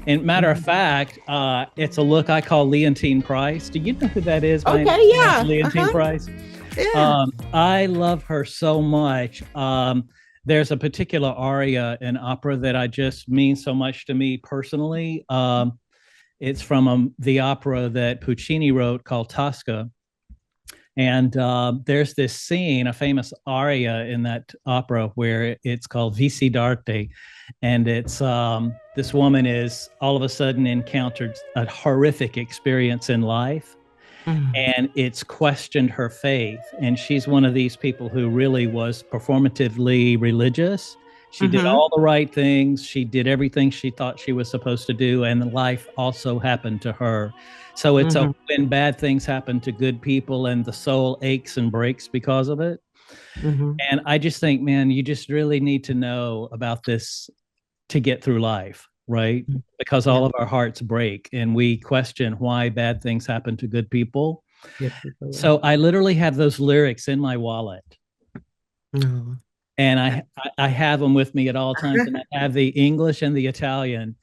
And matter of fact, it's a look I call Leontine Price. Do you know who that is? Okay, yeah. Leontine Price. Yeah. I love her so much. There's a particular aria in opera that I just means so much to me personally. It's from the opera that Puccini wrote called Tosca. And there's this scene, a famous aria in that opera where it's called Visi d'arte. And it's this woman is all of a sudden encountered a horrific experience in life. And it's questioned her faith. And she's one of these people who really was performatively religious. She did all the right things. She did everything she thought she was supposed to do. And life also happened to her. So it's when bad things happen to good people and the soul aches and breaks because of it. And I just think, man, you just really need to know about this to get through life, right? Because all of our hearts break and we question why bad things happen to good people. So I literally have those lyrics in my wallet. And I have them with me at all times. And I have the English and the Italian.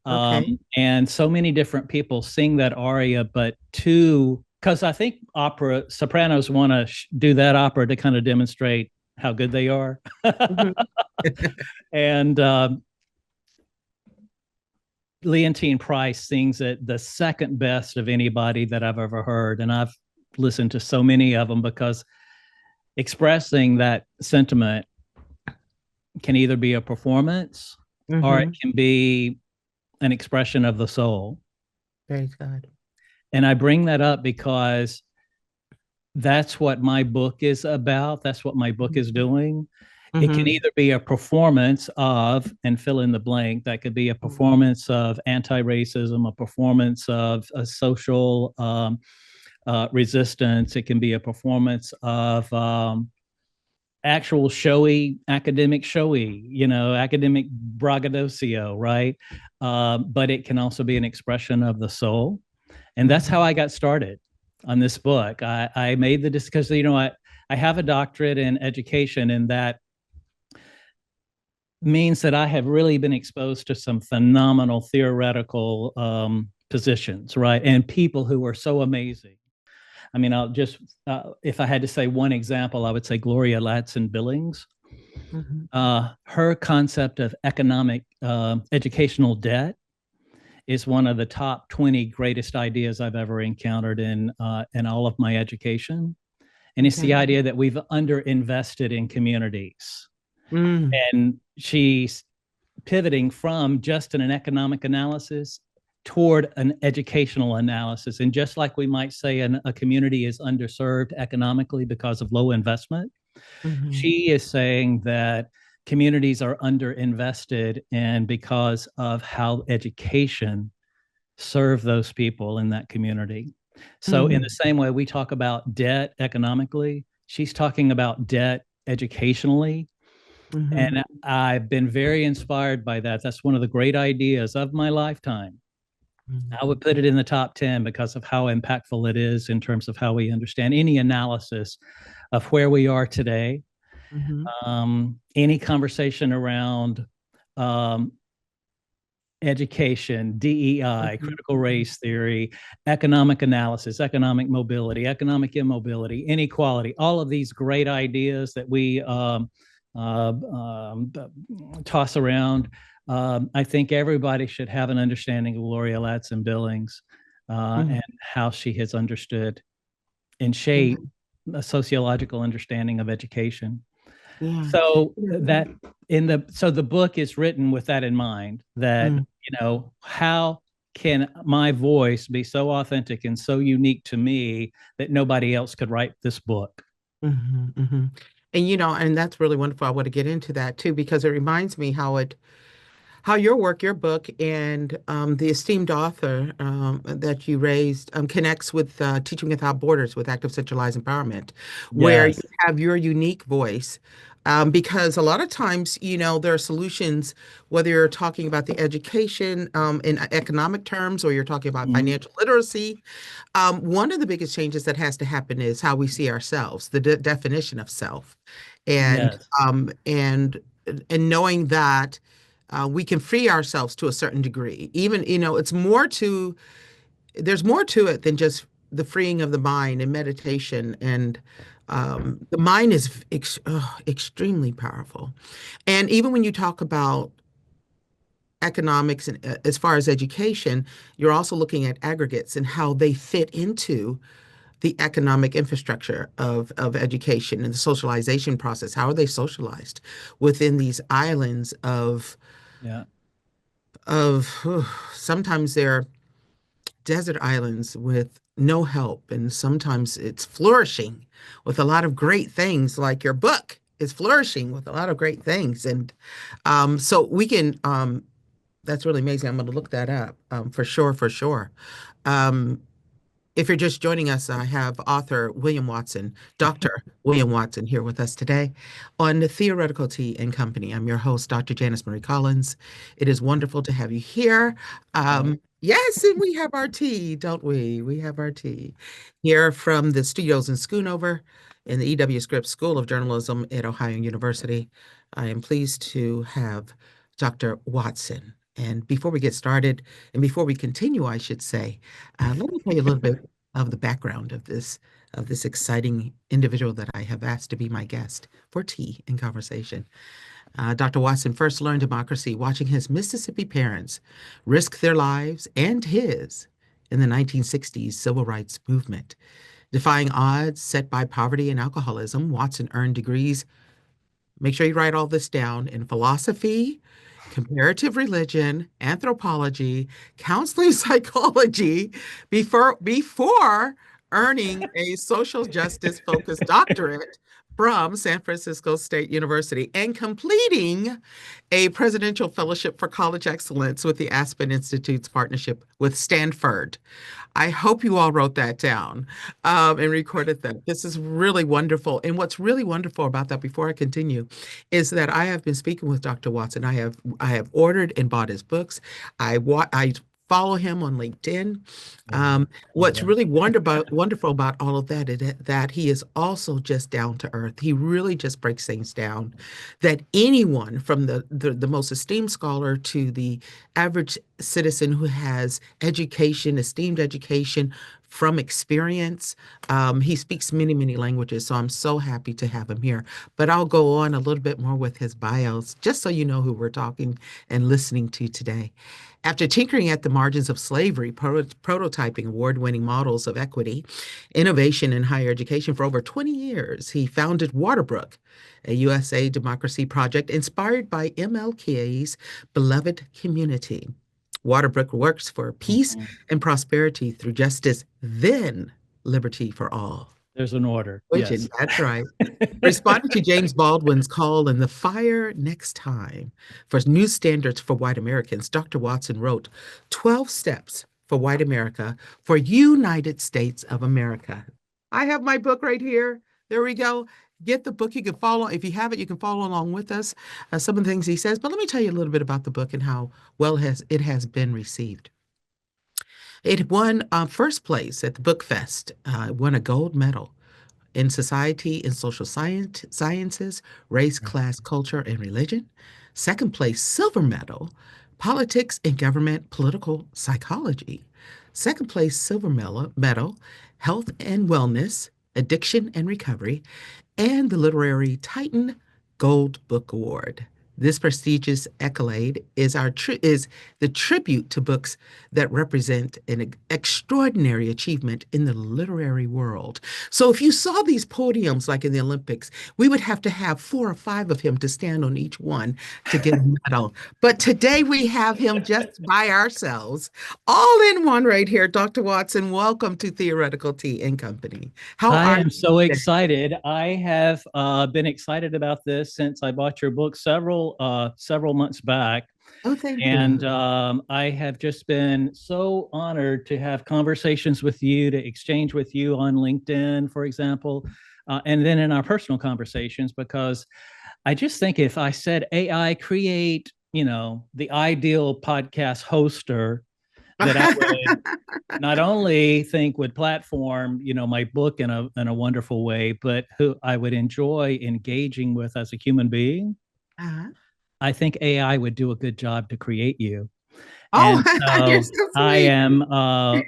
And so many different people sing that aria, but because I think sopranos want to do that opera to kind of demonstrate how good they are. And Leontine Price sings it the second best of anybody that I've ever heard. And I've listened to so many of them because expressing that sentiment can either be a performance or it can be an expression of the soul. Praise God. And I bring that up because that's what my book is about. That's what my book is doing. It can either be a performance of, and fill in the blank, that could be a performance of anti-racism, a performance of a social resistance. It can be a performance of actual academic braggadocio, right? But it can also be an expression of the soul. And that's how I got started on this book. I made the because, I have a doctorate in education, and that means that I have really been exposed to some phenomenal theoretical positions, right? And people who are so amazing. I mean, I'll just, if I had to say one example, I would say Gloria Ladson-Billings. Her concept of economic educational debt is one of the top 20 greatest ideas I've ever encountered in all of my education. And it's the idea that we've underinvested in communities. And she's pivoting from just an economic analysis toward an educational analysis. And just like we might say a community is underserved economically because of low investment, she is saying that communities are underinvested and because of how education serve those people in that community. So in the same way we talk about debt economically, she's talking about debt educationally. And I've been very inspired by that. That's one of the great ideas of my lifetime. I would put it in the top 10 because of how impactful it is in terms of how we understand any analysis of where we are today. Any conversation around education, DEI, critical race theory, economic analysis, economic mobility, economic immobility, inequality, all of these great ideas that we toss around. I think everybody should have an understanding of Gloria Ladson-Billings and how she has understood and shaped a sociological understanding of education. So that so the book is written with that in mind, that how can my voice be so authentic and so unique to me that nobody else could write this book? And and that's really wonderful. I want to get into that too, because it reminds me how your book, and the esteemed author that you raised connects with Teaching Without Borders with Active Centralized Empowerment, where you have your unique voice Because a lot of times, there are solutions, whether you're talking about the education in economic terms or you're talking about Mhm. financial literacy. One of the biggest changes that has to happen is how we see ourselves, the definition of self, and Yes. um, and and knowing that we can free ourselves to a certain degree. Even, there's more to it than just the freeing of the mind and meditation. And the mind is extremely powerful. And even when you talk about economics and as far as education, you're also looking at aggregates and how they fit into the economic infrastructure of education and the socialization process. How are they socialized within these islands Yeah. of sometimes they're desert islands with no help, and sometimes it's flourishing with a lot of great things, like your book is flourishing with a lot of great things. And so we can, that's really amazing. I'm going to look that up for sure, for sure. Um, if you're just joining us, I have author William Watson, Dr. William Watson, here with us today on the Theoretical Tea and Company. I'm your host, Dr. Janice Marie Collins. It is wonderful to have you here. Right. Yes, and we have our tea, don't we? We have our tea here from the studios in Schoonover in the E.W. Scripps School of Journalism at Ohio University. I am pleased to have Dr. Watson. And before we get started, and before we continue, I should say, let me tell you a little bit of the background of this exciting individual that I have asked to be my guest for tea and conversation. Dr. Watson first learned democracy watching his Mississippi parents risk their lives and his in the 1960s civil rights movement. Defying odds set by poverty and alcoholism, Watson earned degrees. Make sure you write all this down: in philosophy, comparative religion, anthropology, counseling psychology, before earning a social justice focused doctorate from San Francisco State University and completing a presidential fellowship for college excellence with the Aspen Institute's partnership with Stanford. I hope you all wrote that down and recorded that. This is really wonderful. And what's really wonderful about that, before I continue, is that I have been speaking with Dr. Watson. I have ordered and bought his books. I follow him on LinkedIn. Yeah. Love What's that. really wonderful about all of that is that he is also just down to earth. He really just breaks things down that anyone, from the most esteemed scholar to the average citizen who has education, esteemed education from experience. He speaks many, many languages, so I'm so happy to have him here. But I'll go on a little bit more with his bios, just so you know who we're talking and listening to today. After tinkering at the margins of slavery, prototyping award-winning models of equity, innovation in higher education for over 20 years, he founded Waterbrook, a USA democracy project inspired by MLK's beloved community. Waterbrook works for peace Mhm. and prosperity through justice, then liberty for all. There's an order. Religion, Yes. that's right. Responding to James Baldwin's call in The Fire Next Time for new standards for white Americans, Dr. Watson wrote 12 Steps for White America for United States of America. I have my book right here. There we go. Get the book. You can follow. If you have it, you can follow along with us. Some of the things he says. But let me tell you a little bit about the book and how well it has been received. It won first place at the Book Fest. It won a gold medal in society and social sciences, race, class, culture, and religion. Second place, silver medal, politics and government, political psychology. Second place, silver medal, health and wellness, addiction and recovery, and the Literary Titan Gold Book Award. This prestigious accolade is the tribute to books that represent an extraordinary achievement in the literary world. So if you saw these podiums like in the Olympics, we would have to have 4 or 5 of him to stand on each one to get a medal. But today we have him just by ourselves, all in one right here. Dr. Watson, welcome to Theoretical Tea and Company. How I are am so you? excited. I have been excited about this since I bought your book several months back. Oh, thank And you. I have just been so honored to have conversations with you, to exchange with you on LinkedIn, for example, and then in our personal conversations, because I just think if I said AI create, the ideal podcast hoster, that I would not only think would platform, my book in a wonderful way, but who I would enjoy engaging with as a human being. Uh-huh. I think AI would do a good job to create you. Oh, And you're so so sweet.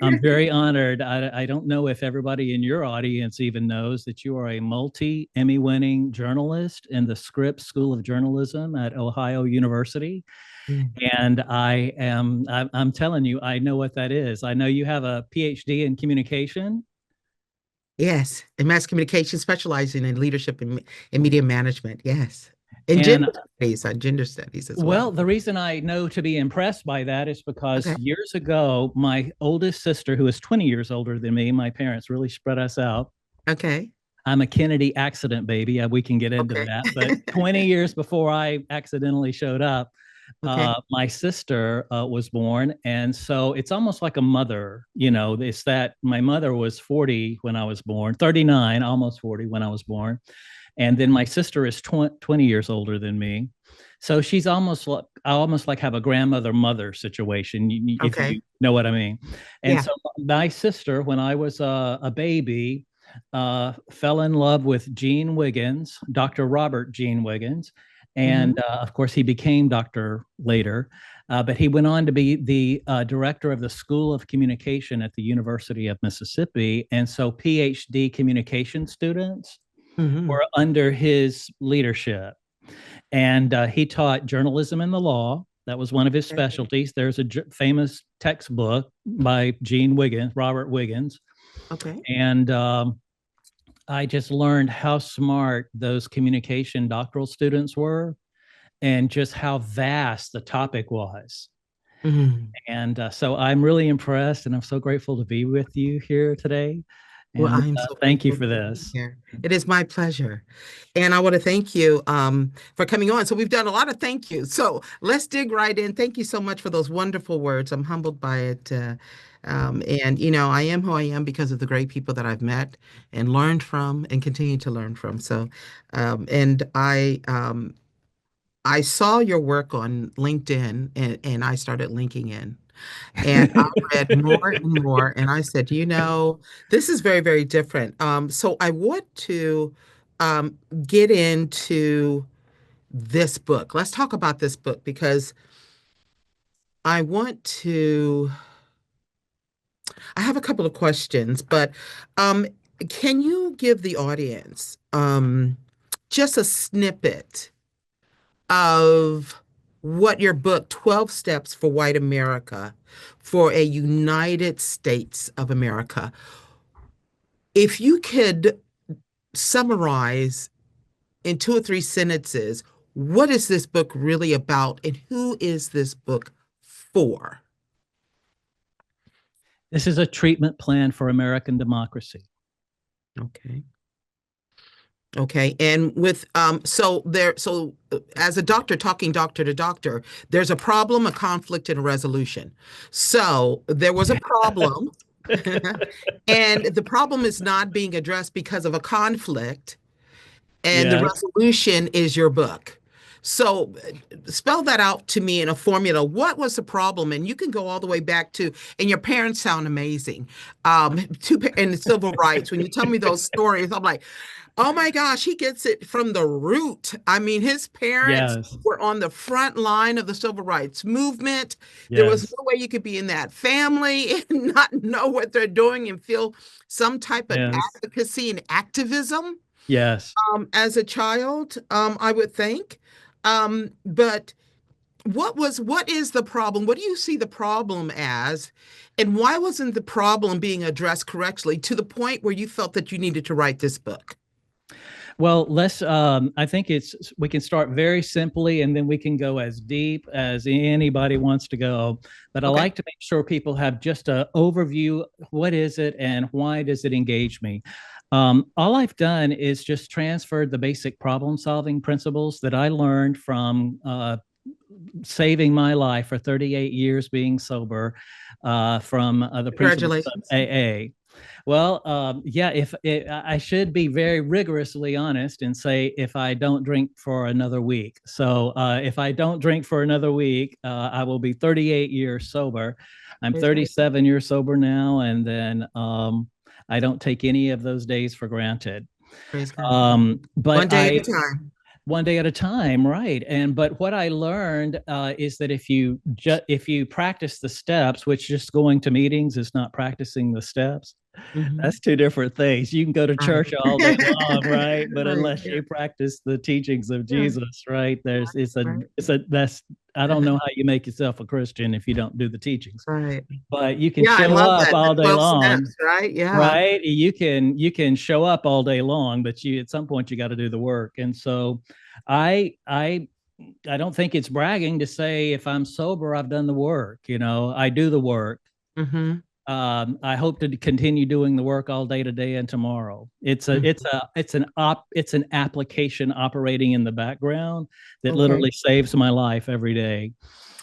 I'm very honored. I don't know if everybody in your audience even knows that you are a multi Emmy winning journalist in the Scripps School of Journalism at Ohio University. Mm. And I'm telling you, I know what that is. I know you have a PhD in communication. Yes, in mass communication, specializing in leadership and media management. Yes, and And gender studies as well, well. the reason I know to be impressed by that is because Okay. years ago, my oldest sister, who is 20 years older than me, my parents really spread us out. Okay. I'm a Kennedy accident baby. We can get into Okay. that. But 20 years before I accidentally showed up, Okay. my sister was born. And so it's almost like a mother. It's that my mother was 40 when I was born, 39, almost 40 when I was born. And then my sister is 20 years older than me. So she's I almost like have a grandmother mother situation, if Okay. you know what I mean. And Yeah. so my sister, when I was a baby, fell in love with Gene Wiggins, Dr. Robert Gene Wiggins. Hmm. And of course, he became doctor later. But he went on to be the director of the School of Communication at the University of Mississippi. And so PhD communication students Hmm. were under his leadership. And he taught journalism and the law. That was one of his Okay. specialties. There's a famous textbook by Gene Wiggins, Robert Wiggins. Okay. And I just learned how smart those communication doctoral students were and just how vast the topic was. Hmm. And so I'm really impressed and I'm so grateful to be with you here today. Well, And I'm so thank you grateful for to be this. here. It is my pleasure. And I want to thank you for coming on. So we've done a lot of thank yous. So let's dig right in. Thank you so much for those wonderful words. I'm humbled by it. And, I am who I am because of the great people that I've met and learned from and continue to learn from. So, and I saw your work on LinkedIn and I started linking in. And I read more and more, and I said, this is very, very different. So I want to um, get into this book. Let's talk about this book because I want to, I have a couple of questions, but um, can you give the audience just a snippet of what your book, 12 Steps for White America, for a United States of America, if you could summarize in two or three sentences, what is this book really about and who is this book for? This is a treatment plan for American democracy. Okay. Okay. And with as a doctor talking doctor to doctor, there's a problem, a conflict, and a resolution. So there was a problem, and the problem is not being addressed because of a conflict, and the Yes. resolution is your book. So spell that out to me in a formula. What was the problem? And you can go all the way back to, and your parents sound amazing. In the civil rights, when you tell me those stories, I'm like, oh my gosh, he gets it from the root. I mean, his parents Yes. were on the front line of the civil rights movement. There was Yes. no way you could be in that family and not know what they're doing and feel some type of Yes. advocacy and activism Yes. as a child, I would think. But what is the problem? What do you see the problem as? And why wasn't the problem being addressed correctly to the point where you felt that you needed to write this book? Well, I think we can start very simply and then we can go as deep as anybody wants to go. But I Okay. like to make sure people have just an overview. What is it and why does it engage me? All I've done is just transferred the basic problem solving principles that I learned from saving my life for 38 years being sober from the principles of Congratulations. AA. Well, yeah, if it, I should be very rigorously honest and say if I don't drink for another week. So if I don't drink for another week, I will be 38 years sober. I'm Praise God. 37 years sober now, and then I don't take any of those days for granted. Praise God. But One day at a I time. one day at a time, right? And but what I learned is that if you practice the steps, which just going to meetings is not practicing the steps, Hmm. that's two different things. You can go to Right. church all day long, right? But Right. unless Yeah. you practice the teachings of Yeah. Jesus, right? There's Right. it's a that's I don't know how you make yourself a Christian if you don't do the teachings. Right. But you can Yeah, I show love up that. The all day 12 long, steps, right? Yeah. right? You can show up all day long, but you at some point you got to do the work. And so I I I don't think it's bragging to say if I'm sober, I've done the work. I do the work. Hmm. I hope to continue doing the work all day today and tomorrow. Hmm. It's an application operating in the background that Okay. literally saves my life every day.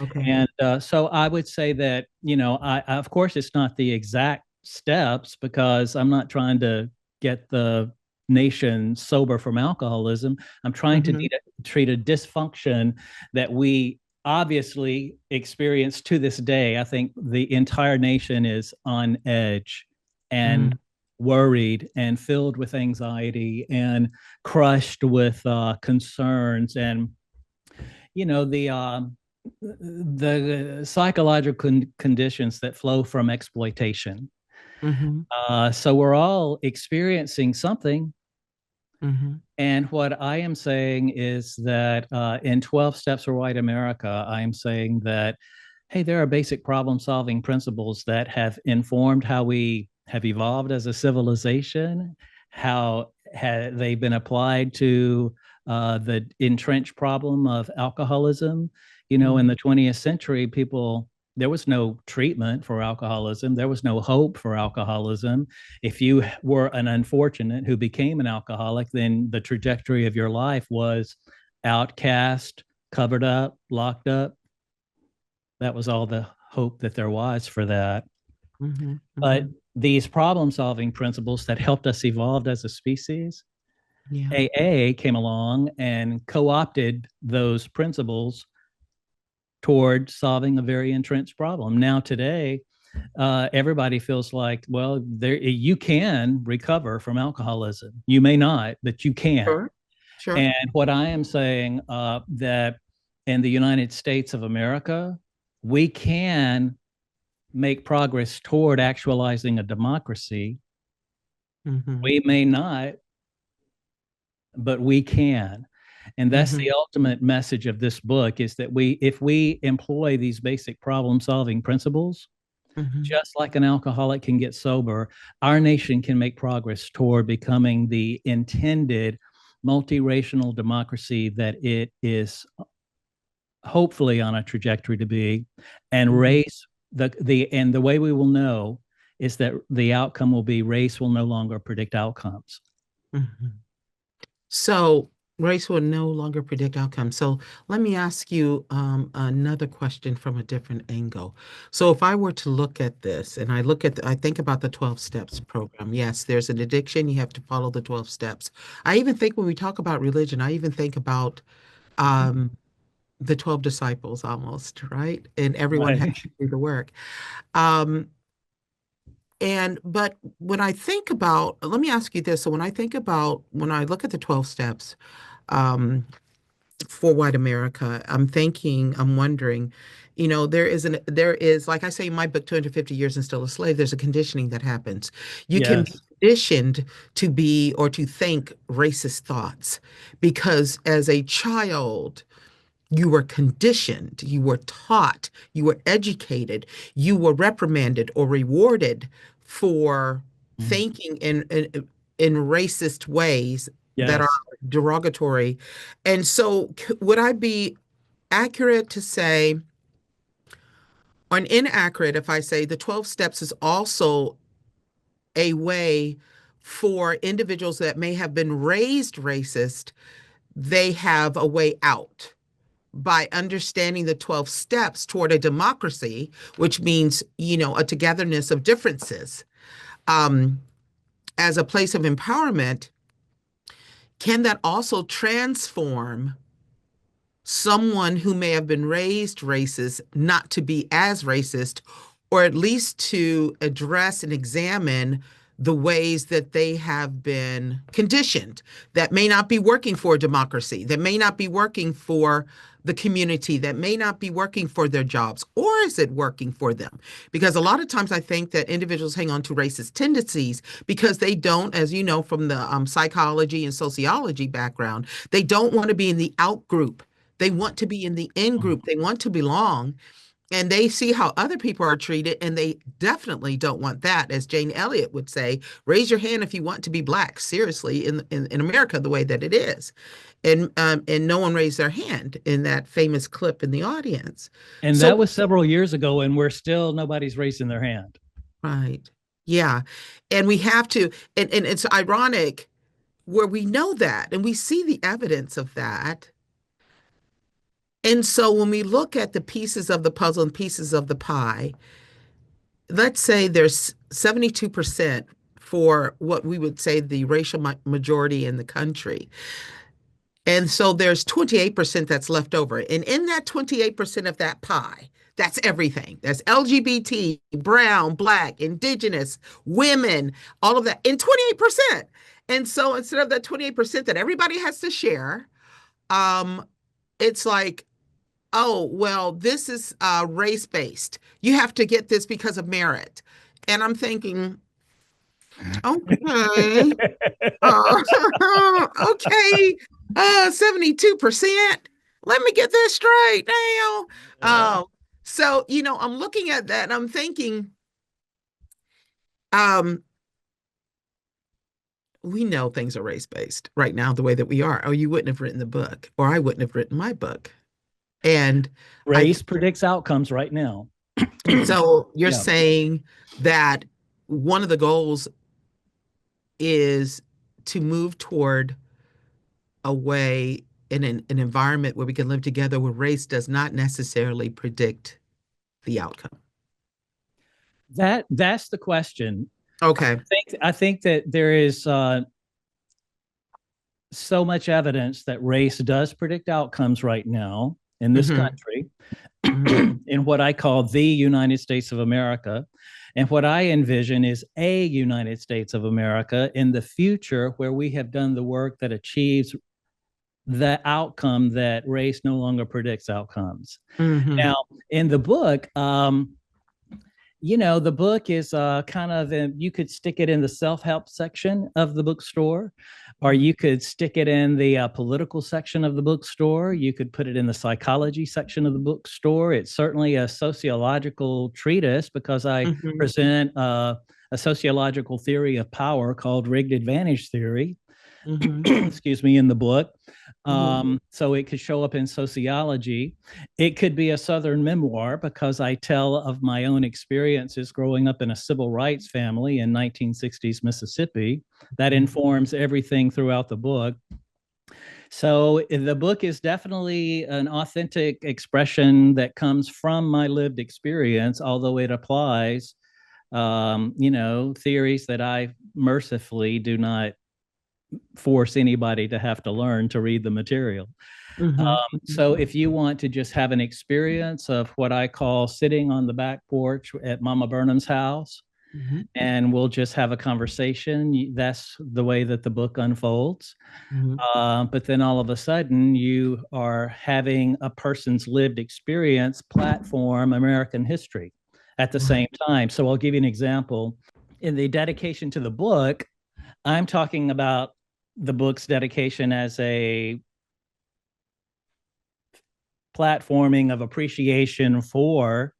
Okay. And so I would say that of course it's not the exact steps because I'm not trying to get the nation sober from alcoholism. I'm trying to Hmm. treat a dysfunction that we obviously experience to this day. I think the entire nation is on edge and Hmm. worried and filled with anxiety and crushed with concerns and you know the psychological conditions that flow from exploitation. Hmm. So we're all experiencing something. Hmm. And what I am saying is that in 12 Steps for White America, I am saying that, hey, there are basic problem solving principles that have informed how we have evolved as a civilization, how they've been applied to the entrenched problem of alcoholism. In the 20th century, there was no treatment for alcoholism, there was no hope for alcoholism. If you were an unfortunate who became an alcoholic, then the trajectory of your life was outcast, covered up, locked up. That was all the hope that there was for that. Hmm. But Hmm. these problem solving principles that helped us evolve as a species, Yeah. AA came along and co opted those principles toward solving a very entrenched problem. Now, today, everybody feels like, well, you can recover from alcoholism. You may not, but you can. Sure. Sure. And what I am saying that in the United States of America, we can make progress toward actualizing a democracy. Hmm. We may not, but we can. And that's Hmm. the ultimate message of this book is that if we employ these basic problem solving principles, Hmm. just like an alcoholic can get sober, our nation can make progress toward becoming the intended multiracial democracy that it is hopefully on a trajectory to be. And Hmm. race, the way we will know is that the outcome will be race will no longer predict outcomes. Hmm. So race will no longer predict outcomes. So let me ask you another question from a different angle. So if I were to look at this and I think about the 12 steps program, yes, there's an addiction, you have to follow the 12 steps. I even think when we talk about religion, I even think about um, the 12 disciples almost, right? And everyone has Right. to do the work. Um, but when I think about, let me ask you this. So when I look at the 12 steps, um, for white America, I'm wondering, there is, like I say in my book, 250 Years and Still a Slave, there's a conditioning that happens. You can be Yes. conditioned to be or to think racist thoughts because as a child, you were conditioned, you were taught, you were educated, you were reprimanded or rewarded for Mhm. thinking in racist ways that are Yes. derogatory. And so, would I be accurate to say, or inaccurate if I say the 12 steps is also a way for individuals that may have been raised racist, they have a way out by understanding the 12 steps toward a democracy, which means, a togetherness of differences. um, as a place of empowerment, can that also transform someone who may have been raised racist not to be as racist, or at least to address and examine the ways that they have been conditioned that may not be working for democracy, that may not be working for the community, that may not be working for their jobs, or is it working for them? Because a lot of times I think that individuals hang on to racist tendencies because they don't, as you know from the psychology and sociology background, they don't want to be in the out group. They want to be in the in group. They want to belong, and they see how other people are treated, and they definitely don't want that. As Jane Elliott would say, raise your hand if you want to be Black, seriously, in America, the way that it is. And no one raised their hand in that famous clip in the audience. And that So, was several years ago, and nobody's raising their hand. right. Yeah. And we have to, and it's ironic where we know that and we see the evidence of that. And so when we look at the pieces of the puzzle and pieces of the pie, let's say there's 72% for what we would say the racial majority in the country. And so there's 28% that's left over. And in that 28% of that pie, that's everything. That's LGBT, brown, Black, indigenous, women, all of that in 28%. And so instead of that 28% that everybody has to share, it's like, oh, well, this is race-based. You have to get this because of merit. And I'm thinking, okay, uh, okay, 72%. Let me get this straight now. So, I'm looking at that and I'm thinking, um, we know things are race-based right now, the way that we are, or you wouldn't have written the book, or I wouldn't have written my book. And I Race predicts outcomes right now. so you're Yeah. saying that one of the goals is to move toward a way in an environment where we can live together where race does not necessarily predict the outcome. That's the question. Okay. I think that there is so much evidence that race does predict outcomes right now in this Mm-hmm. country, Mm-hmm. in what I call the United States of America. And what I envision is a United States of America in the future where we have done the work that achieves the outcome that race no longer predicts outcomes. Mm-hmm. Now, in the book, the book is kind of, you could stick it in the self-help section of the bookstore, or you could stick it in the political section of the bookstore. You could put it in the psychology section of the bookstore. It's certainly a sociological treatise because I Mm-hmm. present a sociological theory of power called rigged advantage theory, Mm-hmm. excuse me, in the book. Mm-hmm. So it could show up in sociology. It could be a Southern memoir because I tell of my own experiences growing up in a civil rights family in 1960s Mississippi. That informs everything throughout the book. So the book is definitely an authentic expression that comes from my lived experience, although it applies, theories that I mercifully do not force anybody to have to learn to read the material. Mm-hmm. So if you want to just have an experience of what I call sitting on the back porch at Mama Burnham's house, Mm-hmm. and we'll just have a conversation, that's the way that the book unfolds. Mm-hmm. But then all of a sudden, you are having a person's lived experience platform American history at the same time. So I'll give you an example. In the dedication to the book, I'm talking about the book's dedication as a platforming of appreciation for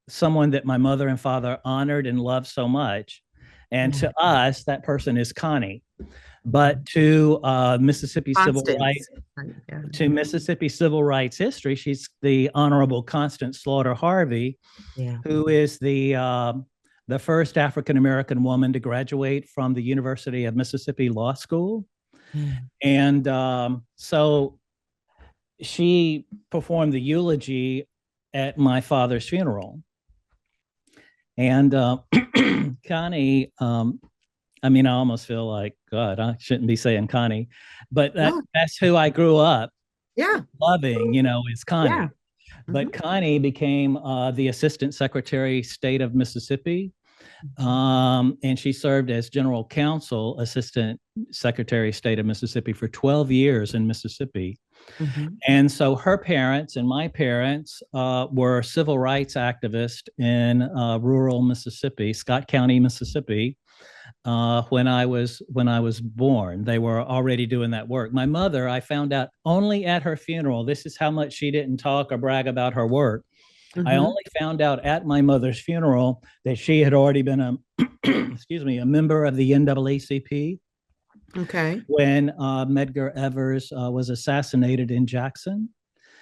someone that my mother and father honored and loved so much. And to us, that person is Connie. But to Mississippi civil rights, to Mississippi civil rights history, she's the Honorable Constance Slaughter Harvey, who is the first African American woman to graduate from the University of Mississippi Law School. And so she performed the eulogy at my father's funeral. And Connie, I mean, I almost feel like, God, I shouldn't be saying Connie, but No. that's who I grew up Yeah. loving, is Yeah. Connie. Hmm. But Connie became the Assistant Secretary State of Mississippi. And she served as General Counsel, Assistant Secretary State of Mississippi for 12 years in Mississippi. Hmm. And so her parents and my parents were civil rights activists in rural Mississippi, Scott County, Mississippi. When I was born, they were already doing that work. My mother, I found out only at her funeral. This is how much she didn't talk or brag about her work. I Hmm. only found out at my mother's funeral that she had already been a excuse me, a member of the NAACP Okay. when Medgar Evers was assassinated in Jackson.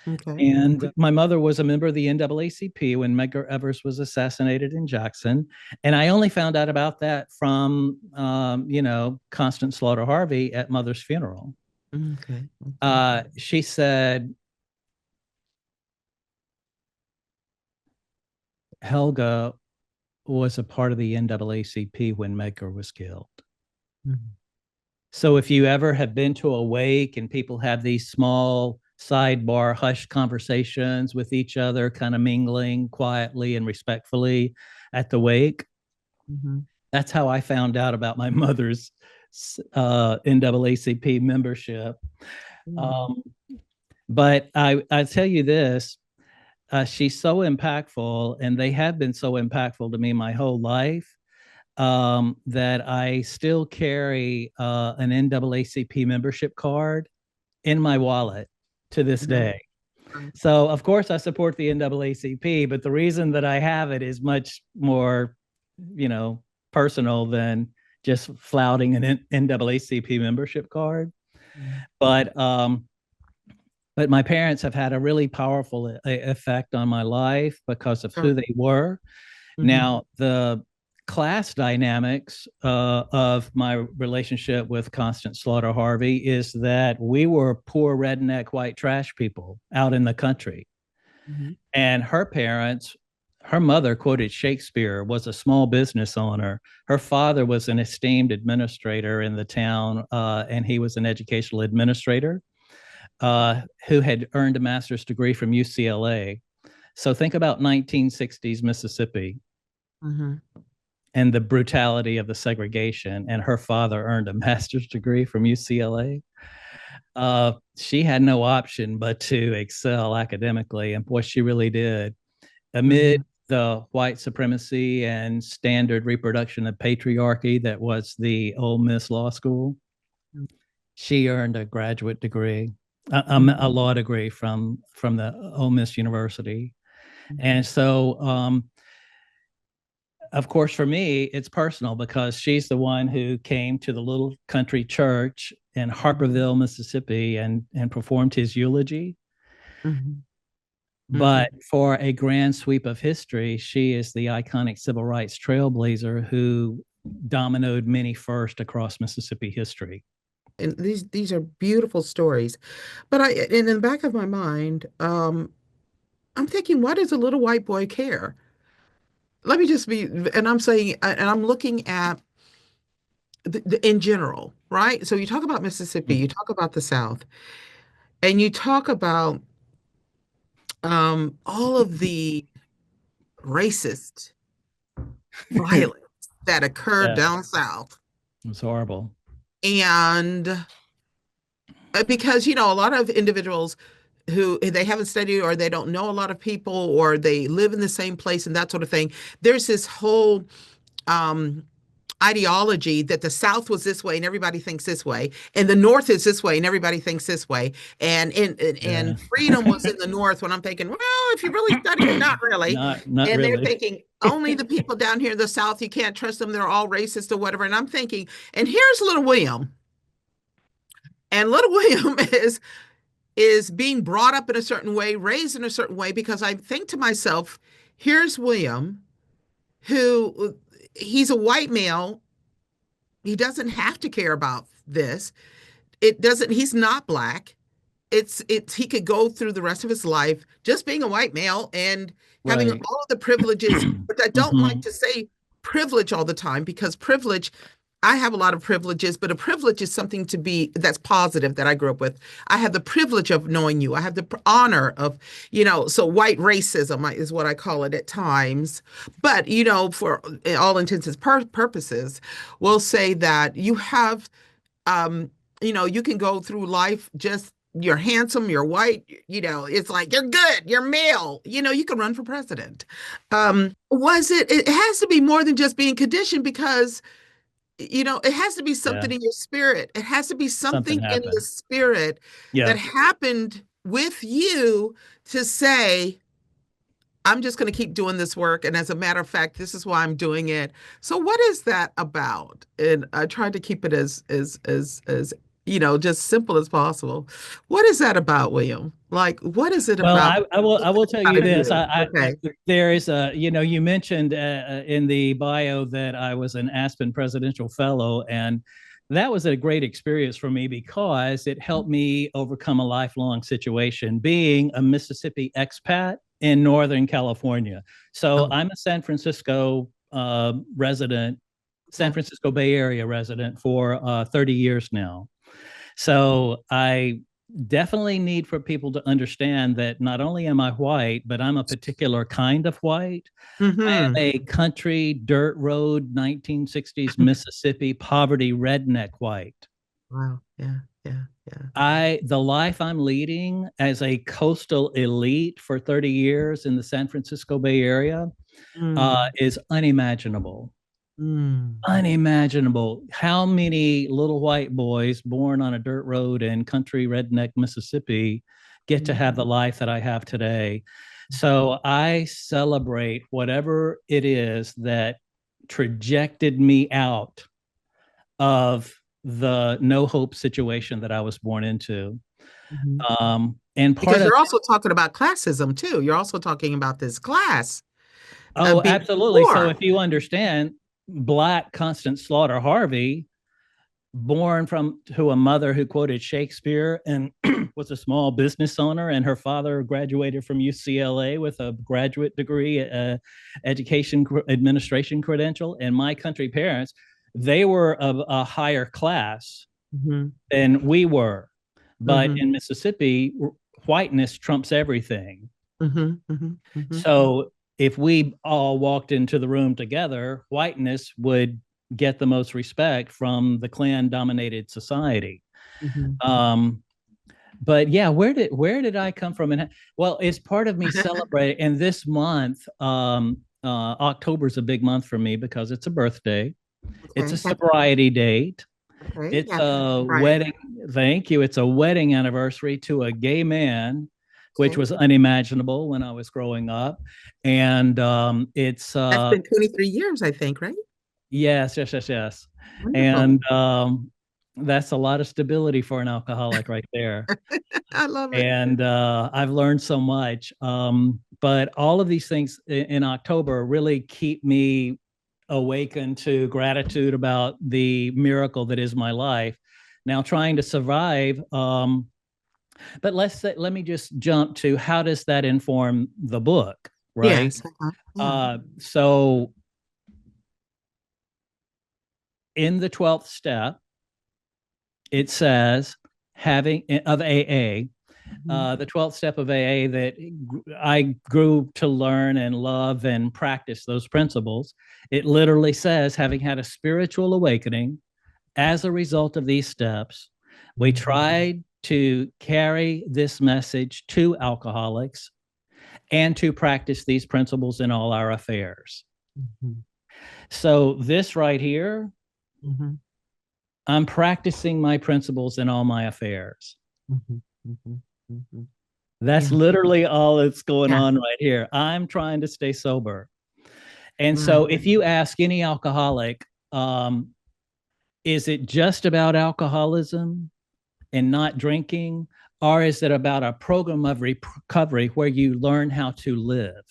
Okay. And my mother was a member of the NAACP when Medgar Evers was assassinated in Jackson. And I only found out about that from, Constance Slaughter Harvey at mother's funeral. Okay. Okay. She said, Helga was a part of the NAACP when Medgar was killed. Mhm. So if you ever have been to a wake and people have these small sidebar hushed conversations with each other, kind of mingling quietly and respectfully at the wake, Mhm. that's how I found out about my mother's NAACP membership. Mhm. Um, but I tell you this, she's so impactful, and they have been so impactful to me my whole life, that I still carry an NAACP membership card in my wallet to this Right. day. So, of course, I support the NAACP, but the reason that I have it is much more, you know, personal than just flouting an NAACP membership card. Mhm. But but my parents have had a really powerful effect on my life because of who Sure. they were. Mhm. Now, the class dynamics of my relationship with Constance Slaughter Harvey is that we were poor redneck white trash people out in the country. Mhm. And her parents, her mother quoted Shakespeare, was a small business owner. Her father was an esteemed administrator in the town, and he was an educational administrator who had earned a master's degree from UCLA. So think about 1960s Mississippi Mhm. and the brutality of the segregation. And her father earned a master's degree from UCLA. She had no option but to excel academically. And boy, she really did. Amid Mhm. the white supremacy and standard reproduction of patriarchy that was the Ole Miss Law School, she earned a graduate degree, a Mhm. law degree from the Ole Miss University. Mhm. And so of course, for me, it's personal because she's the one who came to the little country church in Mhm. Harperville, Mississippi, and performed his eulogy. Mhm. But Mhm. for a grand sweep of history, she is the iconic civil rights trailblazer who dominoed many first across Mississippi history. And these are beautiful stories. But and in the back of my mind, I'm thinking, why does a little white boy care? Let me just be, and I'm saying, and I'm looking at in general, right? So you talk about Mississippi, you Mhm. talk about the South, and you talk about all of the racist violence that occurred Yeah, down south. it was horrible. And because, a lot of individuals who they haven't studied or they don't know a lot of people or they live in the same place and that sort of thing, there's this whole um, ideology that the South was this way and everybody thinks this way, and the North is this way and everybody thinks this way, and Yeah. freedom was in the North. When I'm thinking, well, if you really study it, not really. Not And they're really. thinking only the people down here in the South, you can't trust them. They're all racist or whatever. And I'm thinking, and here's little William, and little William is being brought up in a certain way, raised in a certain way, because I think to myself, here's William, who he's a white male. He doesn't have to care about this. It doesn't, he's not black. it's he could go through the rest of his life just being a white male and having Right. all of the privileges, but I don't like Hmm. to say privilege all the time because privilege, I have a lot of privileges, but a privilege is something to be that's positive that I grew up with. I have the privilege of knowing you. I have the honor of, so white racism is what I call it at times. But, for all intents and purposes, we'll say that you have um, you can go through life just you're handsome, you're white, it's like you're good, you're male, you can run for president. It has to be more than just being conditioned because, it has to be Yeah. something in your spirit. It has to be Something something in the happened. spirit that Yeah. happened with you to say, I'm just going to keep doing this work. And as a matter of fact, this is why I'm doing it. So what is that about? And I tried to keep it as just simple as possible. What is that about, William? Like, what is it Well, about I will tell out you of this. you? Okay. There is a, you mentioned in the bio that I was an Aspen Presidential Fellow, and that was a great experience for me because it helped me overcome a lifelong situation being a Mississippi expat in Northern California. So Oh, I'm a San Francisco resident, San okay. Francisco Bay Area resident for 30 years now. So I definitely need for people to understand that not only am I white, but I'm a particular kind of white. I am Mm-hmm. a country, dirt road, 1960s Mississippi poverty redneck white. Wow. Yeah. Yeah. Yeah. The life I'm leading as a coastal elite for 30 years in the San Francisco Bay Area Mm, is unimaginable. mm, Unimaginable. How many little white boys born on a dirt road in country redneck Mississippi get to mm, have the life that I have today? So I celebrate whatever it is that trajected me out of the no hope situation that I was born into. mhm. And part Because of you're also talking about classism too. You're also talking about this class Oh, being absolutely. So poor. if you understand, Black Constance Slaughter Harvey, born from to a mother who quoted Shakespeare and was a small business owner, and her father graduated from UCLA with a graduate degree, education administration credential. And my country parents, they were of a higher class Mhm, than we were, but mhm, in Mississippi, whiteness trumps everything. mhm, mhm, mhm, So if we all walked into the room together, whiteness would get the most respect from the clan dominated society. mhm. Um, but yeah, where did I come from? And well, it's part of me celebrating. And this month, October is a big month for me because it's a birthday. It's a Okay. sobriety date. Okay. It's Happy a Friday. wedding. Thank you. It's a wedding anniversary to a gay man, which Okay. was unimaginable when I was growing up. And it's That's been 23 years, I think, right? yes, yes, yes, yes. Wonderful. And that's a lot of stability for an alcoholic right there. I love it. And I've learned so much. But all of these things in October really keep me awakened to gratitude about the miracle that is my life. Now, trying to survive. But let me just jump to how does that inform the book, right? Yes. Yeah. So in the 12th step, it says having of AA, Mhm, the 12th step of AA that I grew to learn and love and practice those principles. It literally says, having had a spiritual awakening as a result of these steps, we mhm, tried to carry this message to alcoholics and to practice these principles in all our affairs. mhm, So, this right here, mhm, I'm practicing my principles in all my affairs. mhm, mhm, mhm. That's Yeah. literally all that's going Yeah. on right here. I'm trying to stay sober. And Wow. so, if you ask any alcoholic, um, is it just about alcoholism and not drinking? Or is it about a program of recovery where you learn how to live?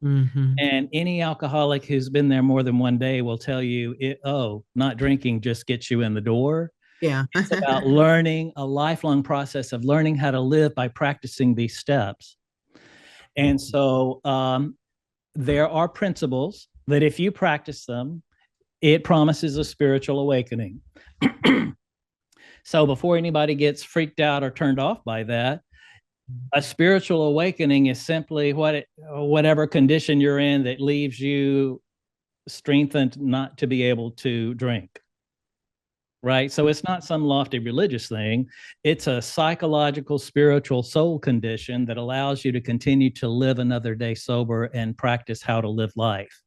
Mhm, And any alcoholic who's been there more than one day will tell you, not drinking just gets you in the door. Yeah. It's about learning, a lifelong process of learning how to live by practicing these steps. And so there are principles that if you practice them, it promises a spiritual awakening. So before anybody gets freaked out or turned off by that, a spiritual awakening is simply whatever condition you're in that leaves you strengthened not to be able to drink. Right. So it's not some lofty religious thing. It's a psychological, spiritual soul condition that allows you to continue to live another day sober and practice how to live life.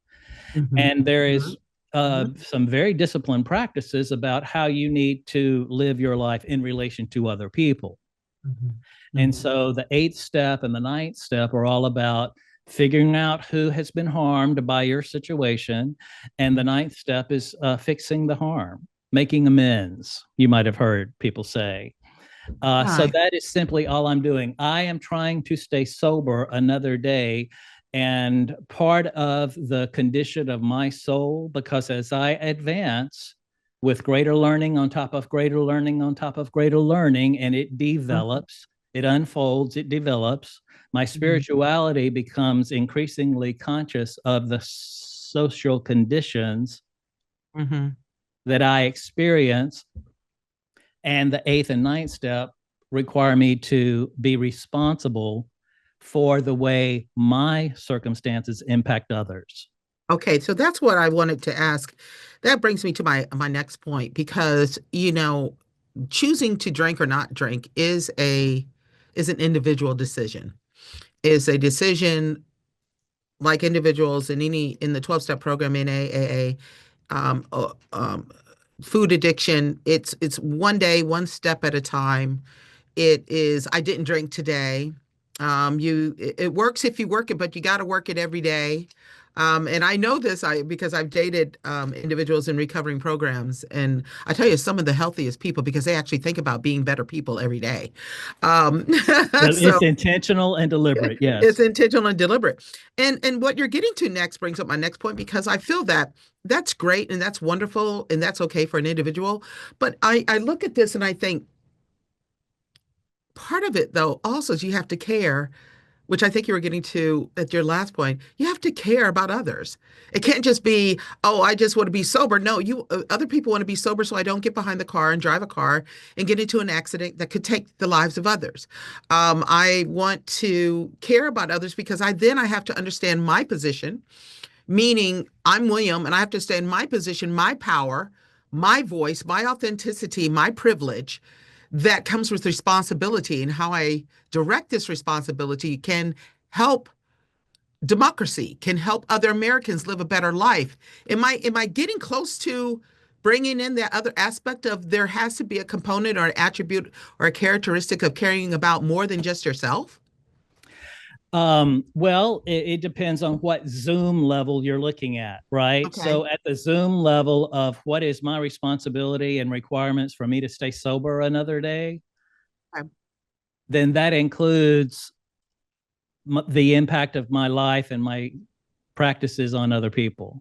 Mm-hmm. And there is some very disciplined practices about how you need to live your life in relation to other people. Mm-hmm. And so the 8th step and the 9th step are all about figuring out who has been harmed by your situation. And the 9th step is fixing the harm, making amends, you might have heard people say. So that is simply all I'm doing. I am trying to stay sober another day. And part of the condition of my soul, because as I advance with greater learning on top of greater learning on top of greater learning, and it develops, it unfolds, it develops, my spirituality becomes increasingly conscious of the social conditions that I experience. And the 8th and 9th step require me to be responsible for the way my circumstances impact others. Okay, so that's what I wanted to ask. That brings me to my next point because, choosing to drink or not drink is an individual decision. Is a decision like individuals in the 12-step program in AA, food addiction, it's one day, one step at a time. It is, I didn't drink today. It works if you work it, but you got to work it every day. And I know this because I've dated individuals in recovering programs, and I tell you, some of the healthiest people because they actually think about being better people every day. It's intentional and deliberate. Yes, it's intentional and deliberate. And what you're getting to next brings up my next point because I feel that that's great and that's wonderful and that's okay for an individual. But I look at this and I think part of it, though, also is you have to care, which I think you were getting to at your last point. You have to care about others. It can't just be, oh, I just want to be sober. No, other people want to be sober so I don't get behind the car and drive a car and get into an accident that could take the lives of others. I want to care about others because I have to understand my position, meaning I'm William and I have to stay in my position, my power, my voice, my authenticity, my privilege that comes with responsibility, and how I direct this responsibility can help democracy, can help other Americans live a better life. Am I getting close to bringing in that other aspect of there has to be a component or an attribute or a characteristic of caring about more than just yourself? Well, it depends on what Zoom level you're looking at, right? Okay. So at the Zoom level of what is my responsibility and requirements for me to stay sober another day, Okay. then that includes the impact of my life and my practices on other people.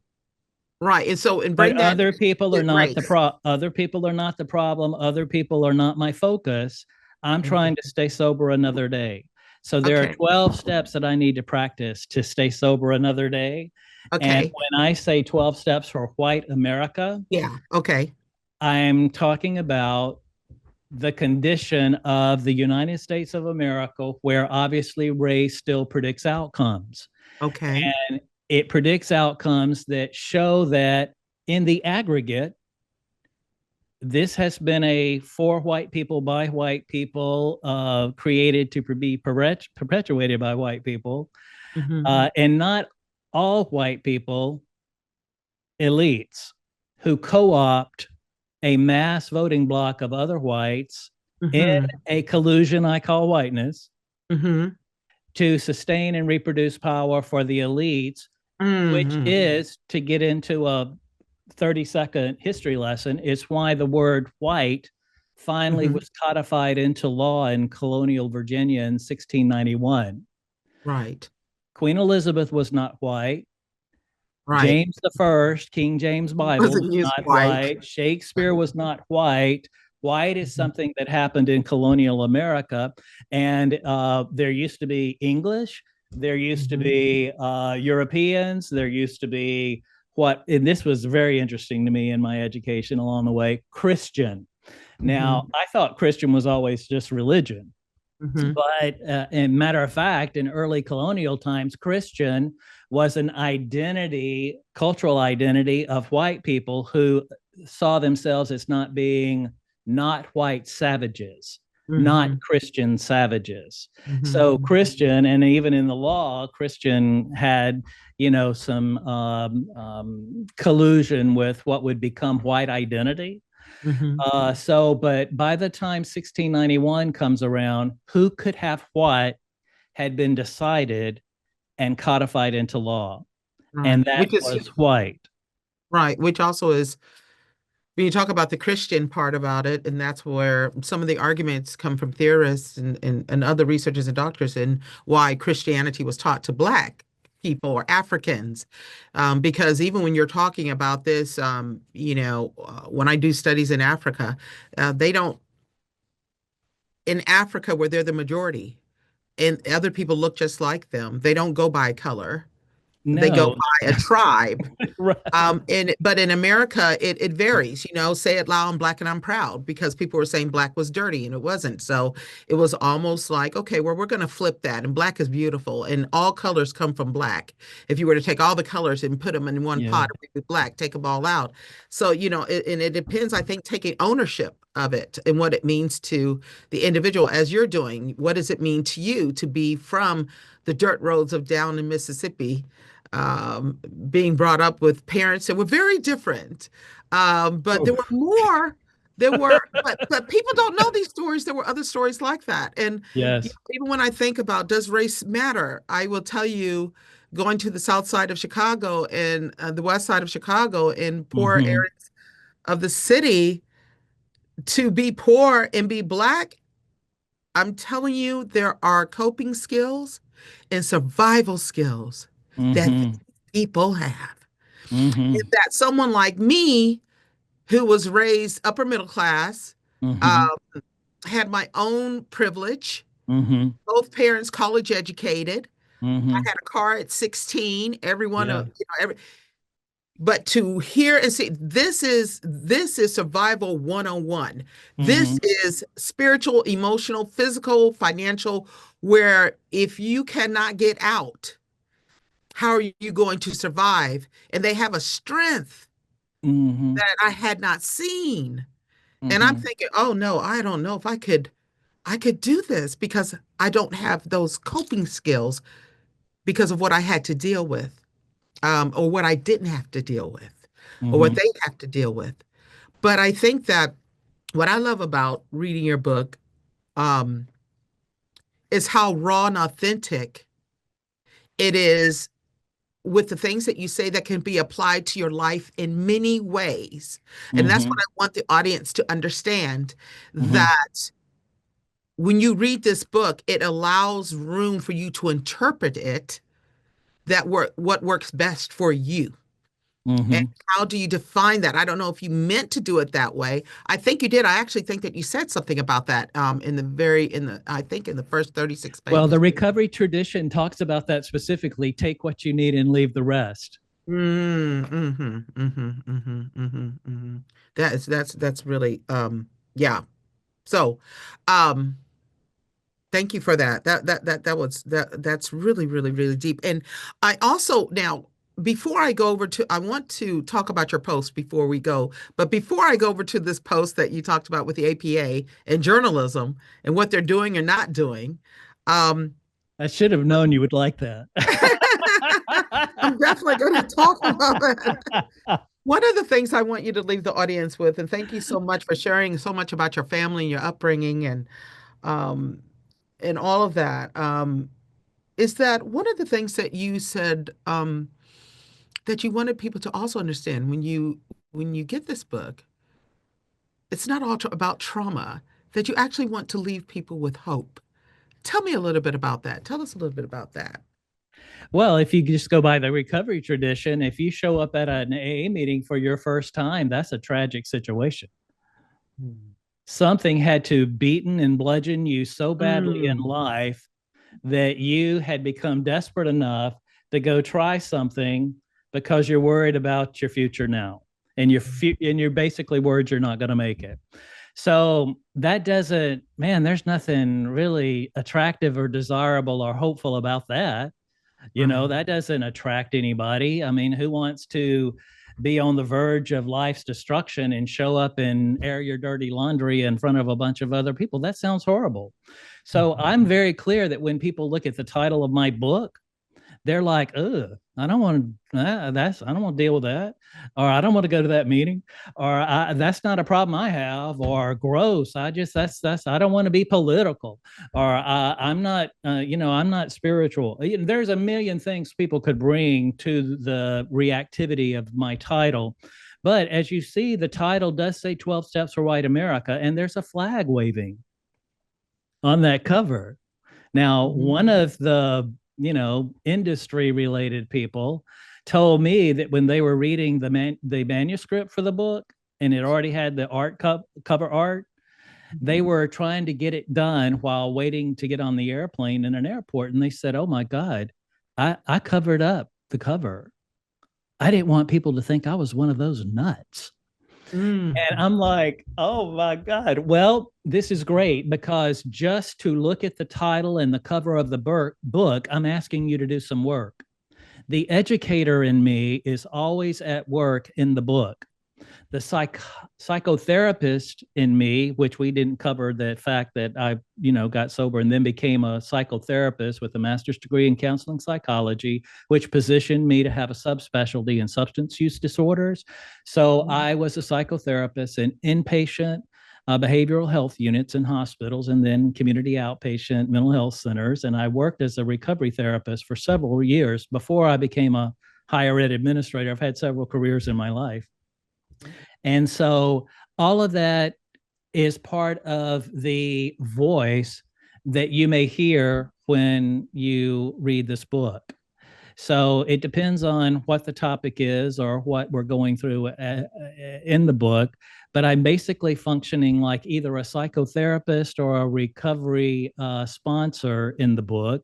Right. And so, and But bring that other people are not race. other people are not the problem. Other people are not my focus. I'm trying to stay sober another day. So there are Okay. 12 steps that I need to practice to stay sober another day. And Okay. when I say 12 steps for white America, Yeah. Okay. I'm talking about the condition of the United States of America, where obviously race still predicts outcomes. Okay. And it predicts outcomes that show that in the aggregate, this has been a for white people by white people, created to be perpetuated by white people, and not all white people, elites, who co-opt a mass voting block of other whites in a collusion I call whiteness to sustain and reproduce power for the elites, which is, to get into a 30-second history lesson, is why the word white finally was codified into law in colonial Virginia in 1691. Right. Queen Elizabeth was not white. Right. James the First, King James Bible, Wasn't was used not white. white. Shakespeare was not white. White is Mhm. something that happened in colonial America, and there used to be English, there used to Mhm. be Europeans, there used to be what, and this was very interesting to me in my education along the way, Christian. Now, Mhm. I thought Christian was always just religion, Mhm. but in matter of fact, in early colonial times, Christian was an identity, cultural identity of white people who saw themselves as not being not white savages, not Mhm. Christian savages. Mhm. So Christian, and even in the law, Christian had, some collusion with what would become white identity. Mhm. But by the time 1691 comes around, who could have what had been decided and codified into law, and Right. that Which is was white. right, which also is when you talk about the Christian part about it, and that's where some of the arguments come from theorists and other researchers and doctors in why Christianity was taught to Black people or Africans. Because even when you're talking about this, when I do studies in Africa, they don't, in Africa, where they're the majority, and other people look just like them, they don't go by color, they go No, by a tribe. right. But in America, it varies, say it loud, I'm Black and I'm proud, because people were saying Black was dirty and it wasn't. So it was almost like, okay, well, we're going to flip that. And Black is beautiful and all colors come from Black. If you were to take all the colors and put them in one Yeah. pot, it would be Black, take them all out. So, and it depends, I think, taking ownership of it and what it means to the individual as you're doing. What does it mean to you to be from the dirt roads of down in Mississippi? Being brought up with parents that were very different. But there Oh, were more. But people don't know these stories. There were other stories like that. And yes. even when I think about does race matter, I will tell you, going to the south side of Chicago and the west side of Chicago in poor Mm-hmm. areas of the city, to be poor and be Black, I'm telling you, there are coping skills and survival skills that Mm-hmm. people have. Mm-hmm. Is that someone like me, who was raised upper middle class, uh, Mm-hmm. had my own privilege, Mm-hmm. both parents college educated. I Mm-hmm. had a car at 16. Everyone, Yeah. but to hear and see, this is survival 101. Mm-hmm. This is spiritual, emotional, physical, financial, where if you cannot get out, how are you going to survive? And they have a strength Mm-hmm. that I had not seen. And I'm Mm-hmm. thinking, oh no, I don't know if I could do this because I don't have those coping skills because of what I had to deal with, or what I didn't have to deal with, or what Mm-hmm. they have to deal with. But I think that what I love about reading your book, um, is how raw and authentic it is with the things that you say that can be applied to your life in many ways. And that's Mm-hmm. what I want the audience to understand, Mm-hmm. that when you read this book, it allows room for you to interpret it, what works best for you. And Mm-hmm. how do you define that? I don't know if you meant to do it that way. I think you did. I actually think that you said something about that, I think in the first 36 Well, pages. the recovery tradition talks about that specifically. Take what you need and leave the rest. That's really, yeah. So, um, thank you for that. That's really, really, really deep. And I also now, before I go over to, I want to talk about your post before we go. But before I go over to this post that you talked about with the APA and journalism and what they're doing or not doing, um, I should have known you would like that. I'm definitely going to talk about that. One of the things I want you to leave the audience with, and thank you so much for sharing so much about your family and your upbringing um, and all of that. Is that one of the things that you said, that you wanted people to also understand when you get this book, it's not all about trauma, that you actually want to leave people with hope. Tell me a little bit about that. Tell us a little bit about that. Well, if you just go by the recovery tradition, if you show up at an AA meeting for your first time, that's a tragic situation. Something had to beaten and bludgeon you so badly in Mm, life that you had become desperate enough to go try something because you're worried about your future now, and you're basically worried you're not going to make it. So that doesn't, man, there's nothing really attractive or desirable or hopeful about that. right. That doesn't attract anybody. I mean, who wants to be on the verge of life's destruction and show up and air your dirty laundry in front of a bunch of other people? That sounds horrible. So Mhm. I'm very clear that when people look at the title of my book, they're like, ugh, I don't want to, I don't want to deal with that. Or I don't want to go to that meeting. Or that's not a problem I have. Or gross. I don't want to be political. Or I'm not, I'm not spiritual. There's a million things people could bring to the reactivity of my title. But as you see, the title does say 12 Steps for White America, and there's a flag waving on that cover. Now, Mhm. one of the, industry related people told me that when they were reading the manuscript for the book and it already had the cover art, they were trying to get it done while waiting to get on the airplane in an airport. And they said, "Oh my God, I covered up the cover. I didn't want people to think I was one of those nuts." And Mhm. I'm like, oh my God. Well, this is great because just to look at the title and the cover of the book, I'm asking you to do some work. The educator in me is always at work in the book. The psychotherapist in me, which we didn't cover the fact that I, got sober and then became a psychotherapist with a master's degree in counseling psychology, which positioned me to have a subspecialty in substance use disorders. So I was a psychotherapist in inpatient behavioral health units in hospitals and then community outpatient mental health centers. And I worked as a recovery therapist for several years before I became a higher ed administrator. I've had several careers in my life. And so all of that is part of the voice that you may hear when you read this book. So it depends on what the topic is or what we're going through in the book. But I'm basically functioning like either a psychotherapist or a recovery sponsor in the book.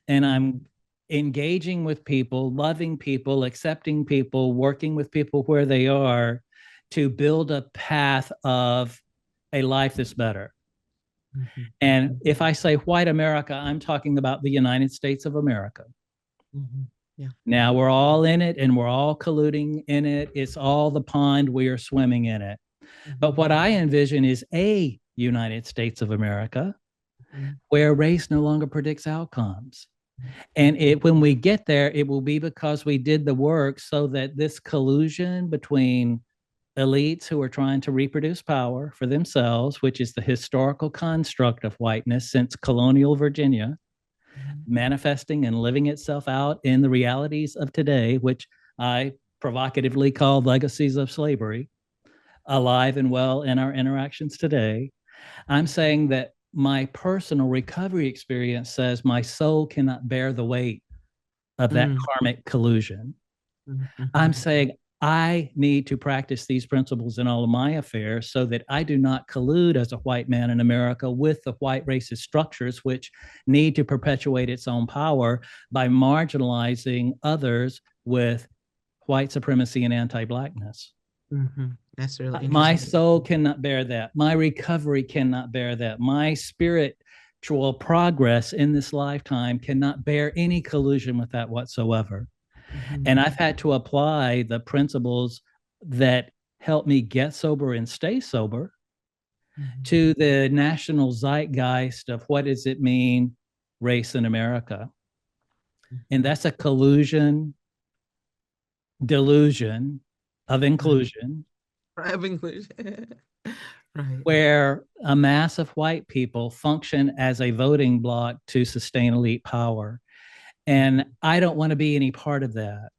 And I'm engaging with people, loving people, accepting people, working with people where they are to build a path of a life that's better. Mhm. And if I say white America, I'm talking about the United States of America. Mhm. Yeah. Now we're all in it and we're all colluding in it. It's all the pond, we are swimming in it. But Mhm. what I envision is a United States of America Mhm. where race no longer predicts outcomes. And when we get there, it will be because we did the work so that this collusion between elites who are trying to reproduce power for themselves, which is the historical construct of whiteness since colonial Virginia, manifesting and living itself out in the realities of today, which I provocatively call legacies of slavery, alive and well in our interactions today. I'm saying that my personal recovery experience says my soul cannot bear the weight of that Mhm. karmic collusion. I'm Mhm. saying I need to practice these principles in all of my affairs so that I do not collude as a white man in America with the white racist structures which need to perpetuate its own power by marginalizing others with white supremacy and anti-blackness. Mhm. That's really My interesting. soul cannot bear that. My recovery cannot bear that. My spiritual progress in this lifetime cannot bear any collusion with that whatsoever. Mhm. And I've had to apply the principles that help me get sober and stay sober Mhm. to the national zeitgeist of what does it mean, race in America. And Mhm. that's a collusion, delusion of Right. inclusion, Right. Inclusion. Right. where a mass of white people function as a voting bloc to sustain elite power. And I don't want to be any part of that.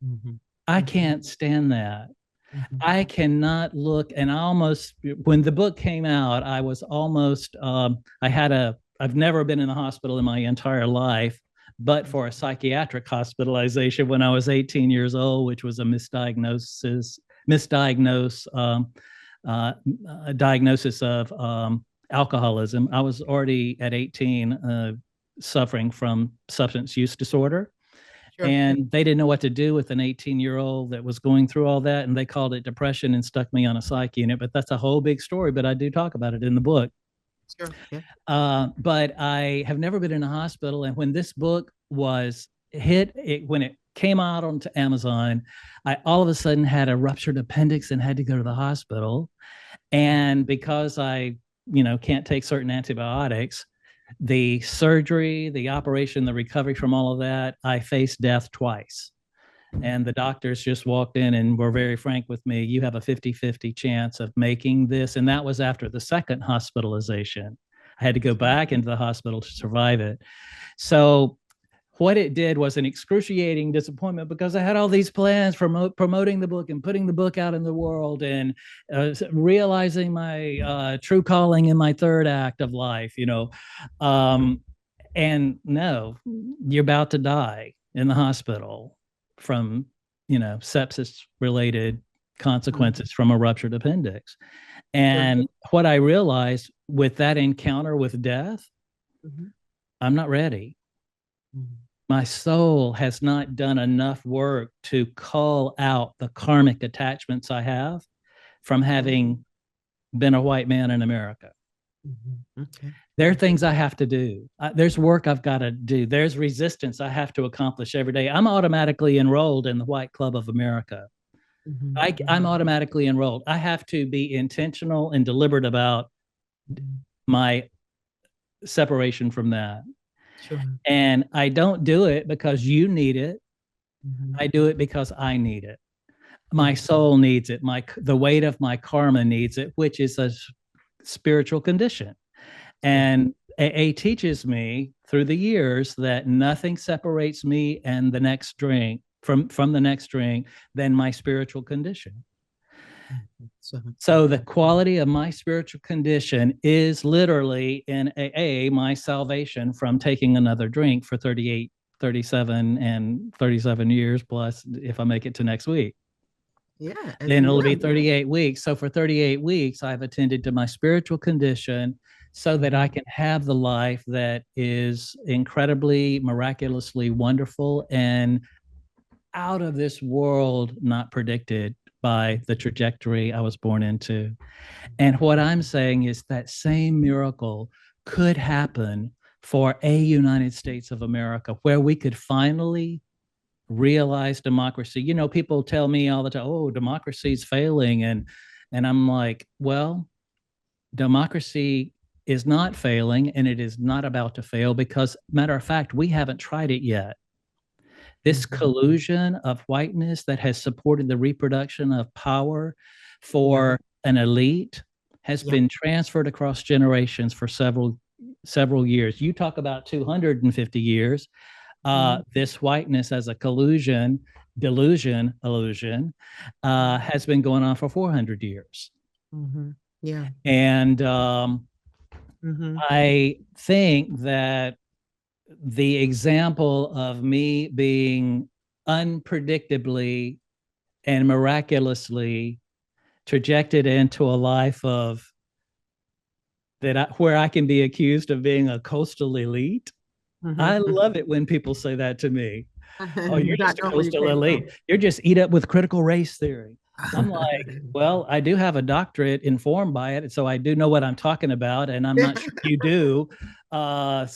Mhm. I Mhm. can't stand that. Mhm. I cannot look, and I almost, when the book came out, I was almost, I've never been in the hospital in my entire life, but for a psychiatric hospitalization when I was 18 years old, which was a misdiagnosed a diagnosis of alcoholism. I was already at 18 suffering from substance use disorder. Sure. And they didn't know what to do with an 18-year-old that was going through all that. And they called it depression and stuck me on a psych unit. But that's a whole big story. But I do talk about it in the book. Sure. Yeah. But I have never been in a hospital. And when this book was when it came out onto Amazon, I all of a sudden had a ruptured appendix and had to go to the hospital. And because I, can't take certain antibiotics, the surgery, the operation, the recovery from all of that, I faced death twice. And the doctors just walked in and were very frank with me. You have a 50-50 chance of making this. And that was after the second hospitalization. I had to go back into the hospital to survive it. So what it did was an excruciating disappointment because I had all these plans for promoting the book and putting the book out in the world and realizing my true calling in my third act of life, and no, you're about to die in the hospital from, sepsis related consequences from a ruptured appendix. And what I realized with that encounter with death, I'm not ready. My soul has not done enough work to call out the karmic attachments I have from having been a white man in America. Okay. There are things I have to do. There's work I've got to do. There's resistance I have to accomplish every day. I'm automatically enrolled in the White Club of America. I'm automatically enrolled. I have to be intentional and deliberate about my separation from that. Sure. And I don't do it because you need it. I do it because I need it. My soul needs it. The weight of my karma needs it, which is a spiritual condition. And AA teaches me through the years that nothing separates me and the next drink from the next drink than my spiritual condition. So the quality of my spiritual condition is literally in AA, my salvation from taking another drink for 38, 37 years plus if I make it to next week. Yeah. Then it'll be 38 weeks. So for 38 weeks, I've attended to my spiritual condition so that I can have the life that is incredibly, miraculously wonderful and out of this world, not predicted by the trajectory I was born into. And what I'm saying is that same miracle could happen for a United States of America, where we could finally realize democracy. People tell me all the time, oh, democracy is failing. And I'm like, well, democracy is not failing, and it is not about to fail because, matter of fact, we haven't tried it yet. This collusion of whiteness that has supported the reproduction of power for an elite has been transferred across generations for several years. You talk about 250 years. This whiteness as a illusion, has been going on for 400 years. Yeah. And I think that the example of me being unpredictably and miraculously trajected into a life of where I can be accused of being a coastal elite. I love it when people say that to me. Oh, you're just a coastal elite. You're just eat up with critical race theory. I'm like, well, I do have a doctorate informed by it, so I do know what I'm talking about, and I'm not sure you do. But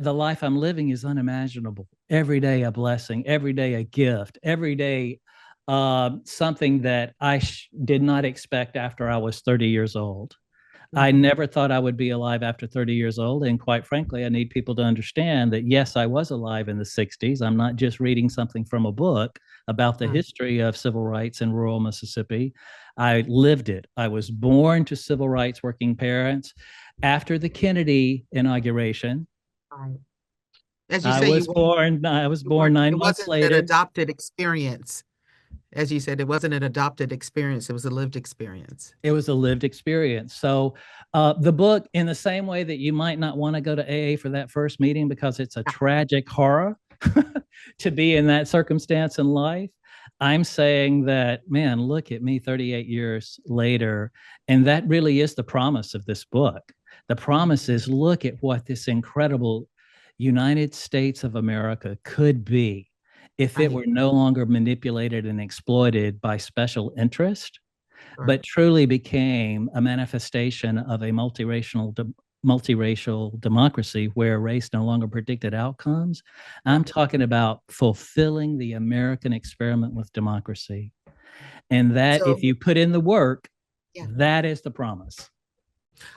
the life I'm living is unimaginable. Every day a blessing, every day a gift, every day something that I did not expect after I was 30 years old. I never thought I would be alive after 30 years old. And quite frankly, I need people to understand that, yes, I was alive in the 60s. I'm not just reading something from a book about the history of civil rights in rural Mississippi. I lived it. I was born to civil rights working parents. After the Kennedy inauguration, as you I say, was born 9 months later. An adopted experience. As you said, it wasn't an adopted experience. It was a lived experience. It was a lived experience. So the book, in the same way that you might not want to go to AA for that first meeting because it's a tragic horror to be in that circumstance in life, I'm saying that, man, look at me 38 years later. And that really is the promise of this book. The promise is look at what this incredible United States of America could be if it Right, were no longer manipulated and exploited by special interest, right. but truly became a manifestation of a multiracial democracy where race no longer predicted outcomes. Yeah. I'm talking about fulfilling the American experiment with democracy. And that So, if you put in the work, yeah, that is the promise.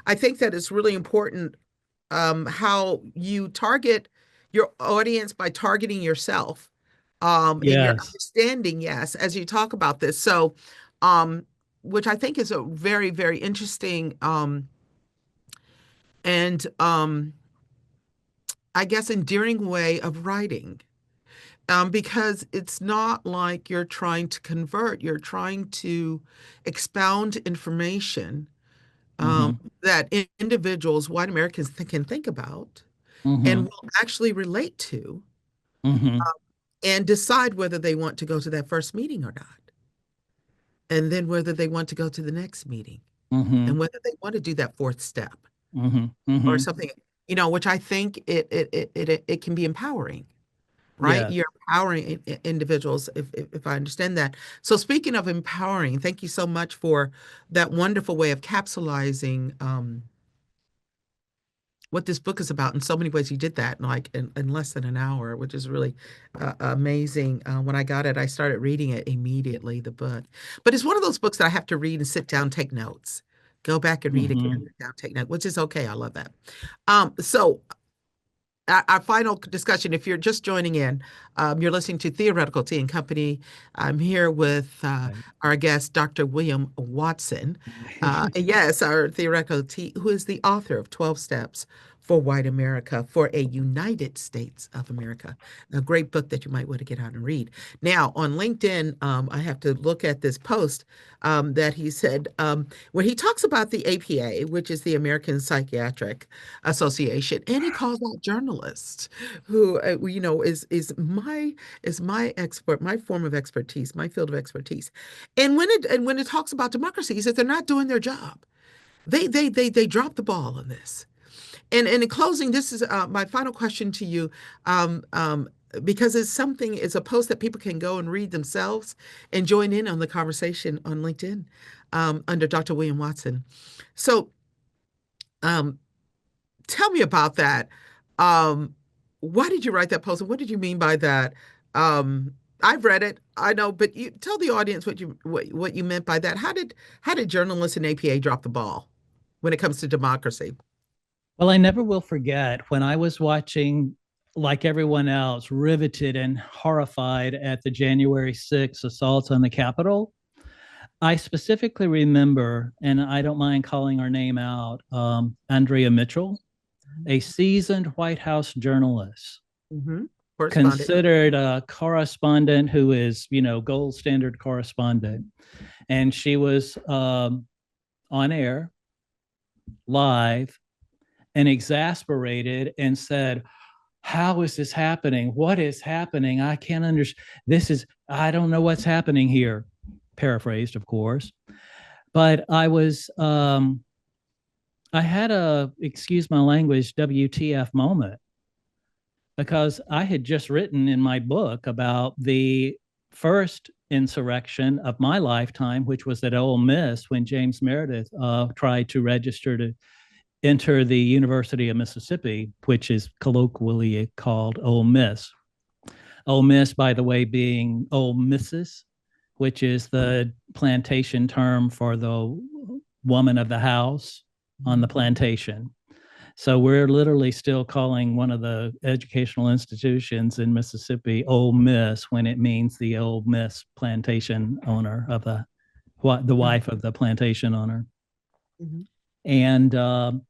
I think that it's really important how you target your audience by targeting yourself in your Yes. understanding, yes, as you talk about this. So, um, which I think is a very, very interesting and I guess endearing way of writing. Because it's not like you're trying to convert, you're trying to expound information Mm-hmm. that individuals, white Americans, can think about and Mm-hmm. will actually relate to Mm-hmm. and decide whether they want to go to that first meeting or not, and then whether they want to go to the next meeting Mm-hmm. and whether they want to do that fourth step Mm-hmm. or Mm-hmm. something, which I think it can be empowering, right? Yes. You're empowering individuals, if I understand that. So speaking of empowering, thank you so much for that wonderful way of capsulizing what this book is about. In so many ways, you did that in in less than an hour, which is really amazing. When I got it, I started reading it immediately, the book. But it's one of those books that I have to read and sit down, take notes, go back and read again, Mm-hmm. sit down, take notes, which is okay. I love that. So our final discussion, if you're just joining in, you're listening to Theoretical Tea and Company. I'm here with Right. our guest, Dr. William Watson. Yes, our Theoretical Tea, who is the author of 12 Steps for White America, for a United States of America. A great book that you might want to get out and read. Now, on LinkedIn, I have to look at this post that he said, where he talks about the APA, which is the American Psychiatric Association, and he calls out journalists who, is my expert, my form of expertise, my field of expertise. And when it talks about democracy, he says they're not doing their job. They dropped the ball on this. And in closing, this is my final question to you. Um, um, because it's a post that people can go and read themselves and join in on the conversation on LinkedIn under Dr. William Watson. So, um, tell me about that. Um, why did you write that post, and what did you mean by that? I've read it, I know, but you tell the audience what you meant by that. How did journalists and APA drop the ball when it comes to democracy? Well, I never will forget when I was watching, like everyone else, riveted and horrified at the January 6th assaults on the Capitol. I specifically remember, and I don't mind calling her name out, Andrea Mitchell, a seasoned White House journalist, Mm-hmm. Correspondent. considered a correspondent who is, gold standard correspondent. And she was on air, live, and exasperated and said, how is this happening? What is happening? I can't understand. I don't know what's happening here. Paraphrased, of course. But I had excuse my language, WTF moment, because I had just written in my book about the first insurrection of my lifetime, which was at Ole Miss when James Meredith tried to register to enter the University of Mississippi, which is colloquially called Ole Miss. Ole Miss, by the way, being Ole Missus, which is the plantation term for the woman of the house on the plantation. So we're literally still calling one of the educational institutions in Mississippi Ole Miss when it means the Ole Miss plantation owner of the wife of the plantation owner. Mm-hmm. And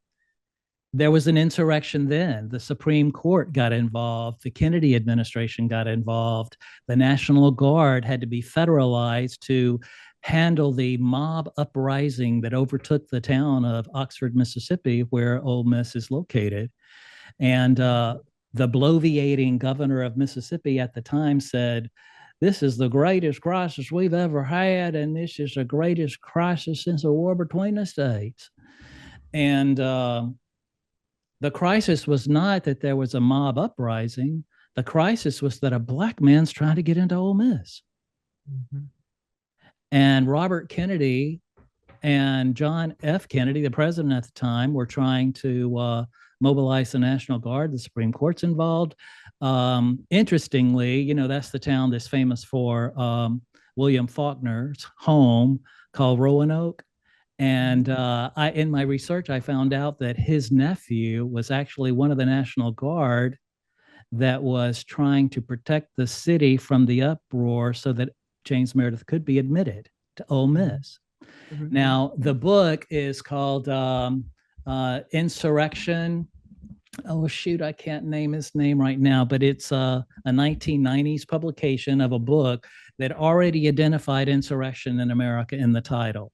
there was an insurrection then. The Supreme Court got involved. The Kennedy administration got involved. The National Guard had to be federalized to handle the mob uprising that overtook the town of Oxford, Mississippi, where Ole Miss is located. And the bloviating governor of Mississippi at the time said, this is the greatest crisis we've ever had, and this is the greatest crisis since the war between the states. And the crisis was not that there was a mob uprising. The crisis was that a black man's trying to get into Ole Miss. Mm-hmm. And Robert Kennedy and John F. Kennedy, the president at the time, were trying to mobilize the National Guard. The Supreme Court's involved. Interestingly, that's the town that's famous for William Faulkner's home called Roanoke. And in my research, I found out that his nephew was actually one of the National Guard that was trying to protect the city from the uproar so that James Meredith could be admitted to Ole Miss. Mm-hmm. Now, the book is called Insurrection. Oh, shoot, I can't name his name right now, but it's a 1990s publication of a book that already identified insurrection in America in the title.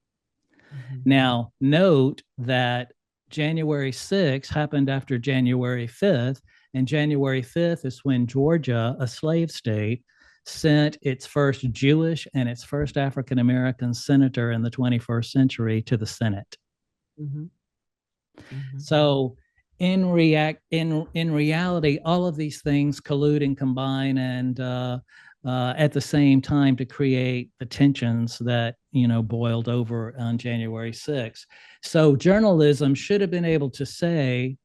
Mm-hmm. Now, note that January 6th happened after January 5th, and January 5th is when Georgia, a slave state, sent its first Jewish and its first African-American senator in the 21st century to the Senate. Mm-hmm. Mm-hmm. So in reality, all of these things collude and combine and at the same time to create the tensions that, boiled over on January 6th. So journalism should have been able to say,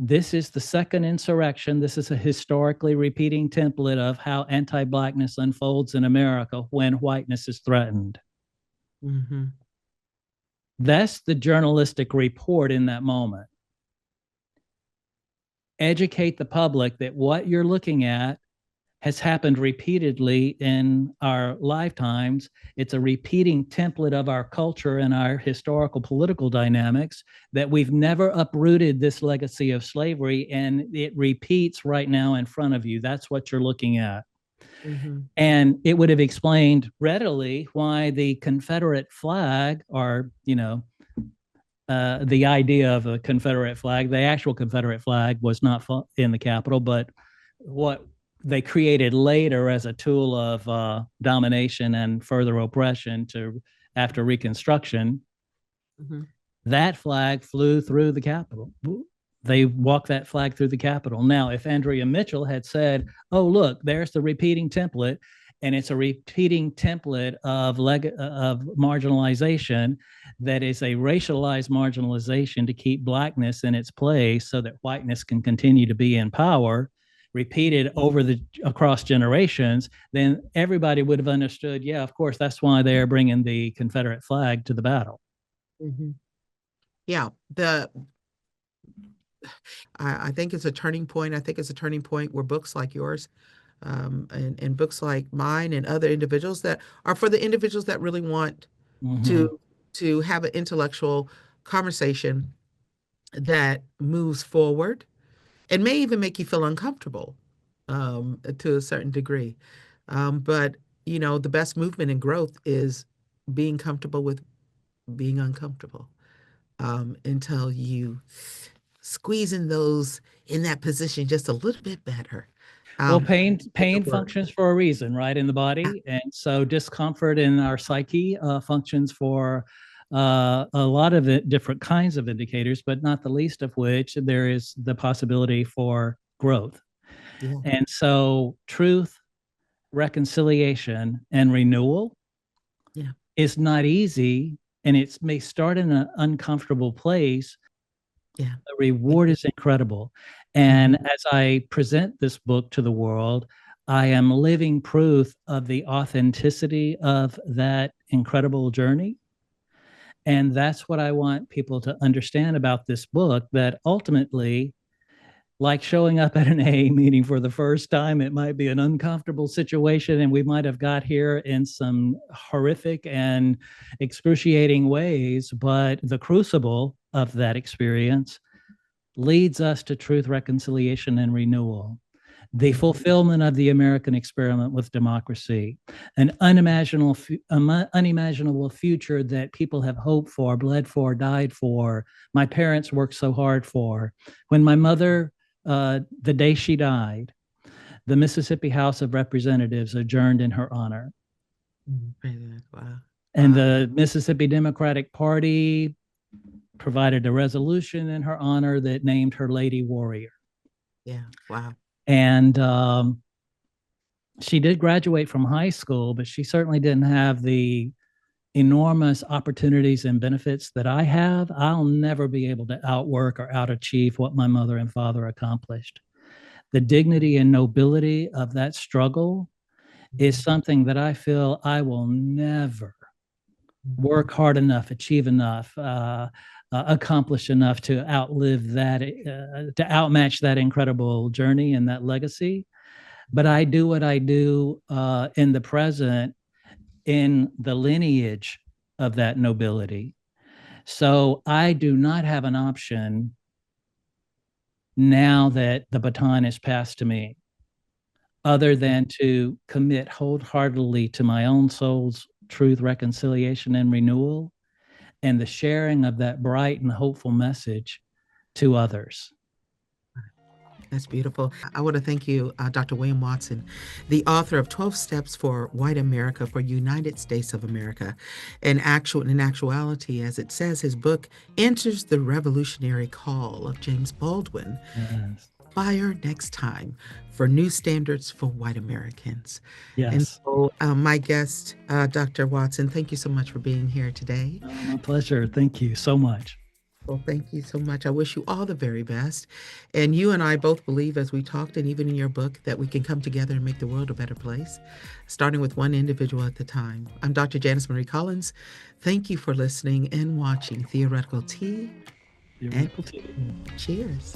this is the second insurrection. This is a historically repeating template of how anti-Blackness unfolds in America when whiteness is threatened. Mm-hmm. That's the journalistic report in that moment. Educate the public that what you're looking at has happened repeatedly in our lifetimes. It's a repeating template of our culture and our historical political dynamics, that we've never uprooted this legacy of slavery, and it repeats right now in front of you. That's what you're looking at. Mm-hmm. And it would have explained readily why the Confederate flag, or, the idea of a Confederate flag, the actual Confederate flag was not in the Capitol, but what they created later as a tool of domination and further oppression after Reconstruction, mm-hmm. that flag flew through the Capitol. They walked that flag through the Capitol. Now, if Andrea Mitchell had said, oh, look, there's the repeating template, and it's a repeating template of marginalization that is a racialized marginalization to keep Blackness in its place so that whiteness can continue to be in power, repeated across generations, then everybody would have understood, yeah, of course, that's why they're bringing the Confederate flag to the battle. Mm-hmm. Yeah, I think it's a turning point. I think it's a turning point where books like yours and books like mine and other individuals that are for the individuals that really want mm-hmm. to have an intellectual conversation that moves forward and may even make you feel uncomfortable to a certain degree. But, the best movement and growth is being comfortable with being uncomfortable until you squeeze in that position just a little bit better. Well, pain functions for a reason, right, in the body. And so discomfort in our psyche functions for a lot of different kinds of indicators, but not the least of which there is the possibility for growth. Yeah. And so truth, reconciliation, and renewal is not easy, and it may start in an uncomfortable place. Yeah. The reward is incredible. And as I present this book to the world, I am living proof of the authenticity of that incredible journey. And that's what I want people to understand about this book, that ultimately, like showing up at an AA meeting for the first time, it might be an uncomfortable situation, and we might have got here in some horrific and excruciating ways, but the crucible of that experience leads us to truth, reconciliation, and renewal. The fulfillment of the American experiment with democracy, an unimaginable future that people have hoped for, bled for, died for. My parents worked so hard for. When my mother, the day she died, the Mississippi House of Representatives adjourned in her honor. Wow. And Wow. the Mississippi Democratic Party provided a resolution in her honor that named her Lady Warrior. Yeah. Wow. And she did graduate from high school, but she certainly didn't have the enormous opportunities and benefits that I have. I'll never be able to outwork or outachieve what my mother and father accomplished. The dignity and nobility of that struggle is something that I feel I will never work hard enough, achieve enough, accomplish enough to outlive that, to outmatch that incredible journey and that legacy. But I do what I do in the present in the lineage of that nobility. So I do not have an option now that the baton is passed to me other than to commit wholeheartedly to my own soul's truth, reconciliation, and renewal, and the sharing of that bright and hopeful message to others. That's beautiful. I want to thank you, Dr. William Watson, the author of 12 Steps for White America for United States of America. In actuality, as it says, his book answers the revolutionary call of James Baldwin. Yes. Fire next time for new standards for white Americans. Yes. And so, my guest, Dr. Watson, thank you so much for being here today. Oh, my pleasure. Thank you so much. Well, thank you so much. I wish you all the very best. And you and I both believe, as we talked, and even in your book, that we can come together and make the world a better place, starting with one individual at a time. I'm Dr. Janice Marie Collins. Thank you for listening and watching Theoretical Tea. Theoretical Tea. Cheers.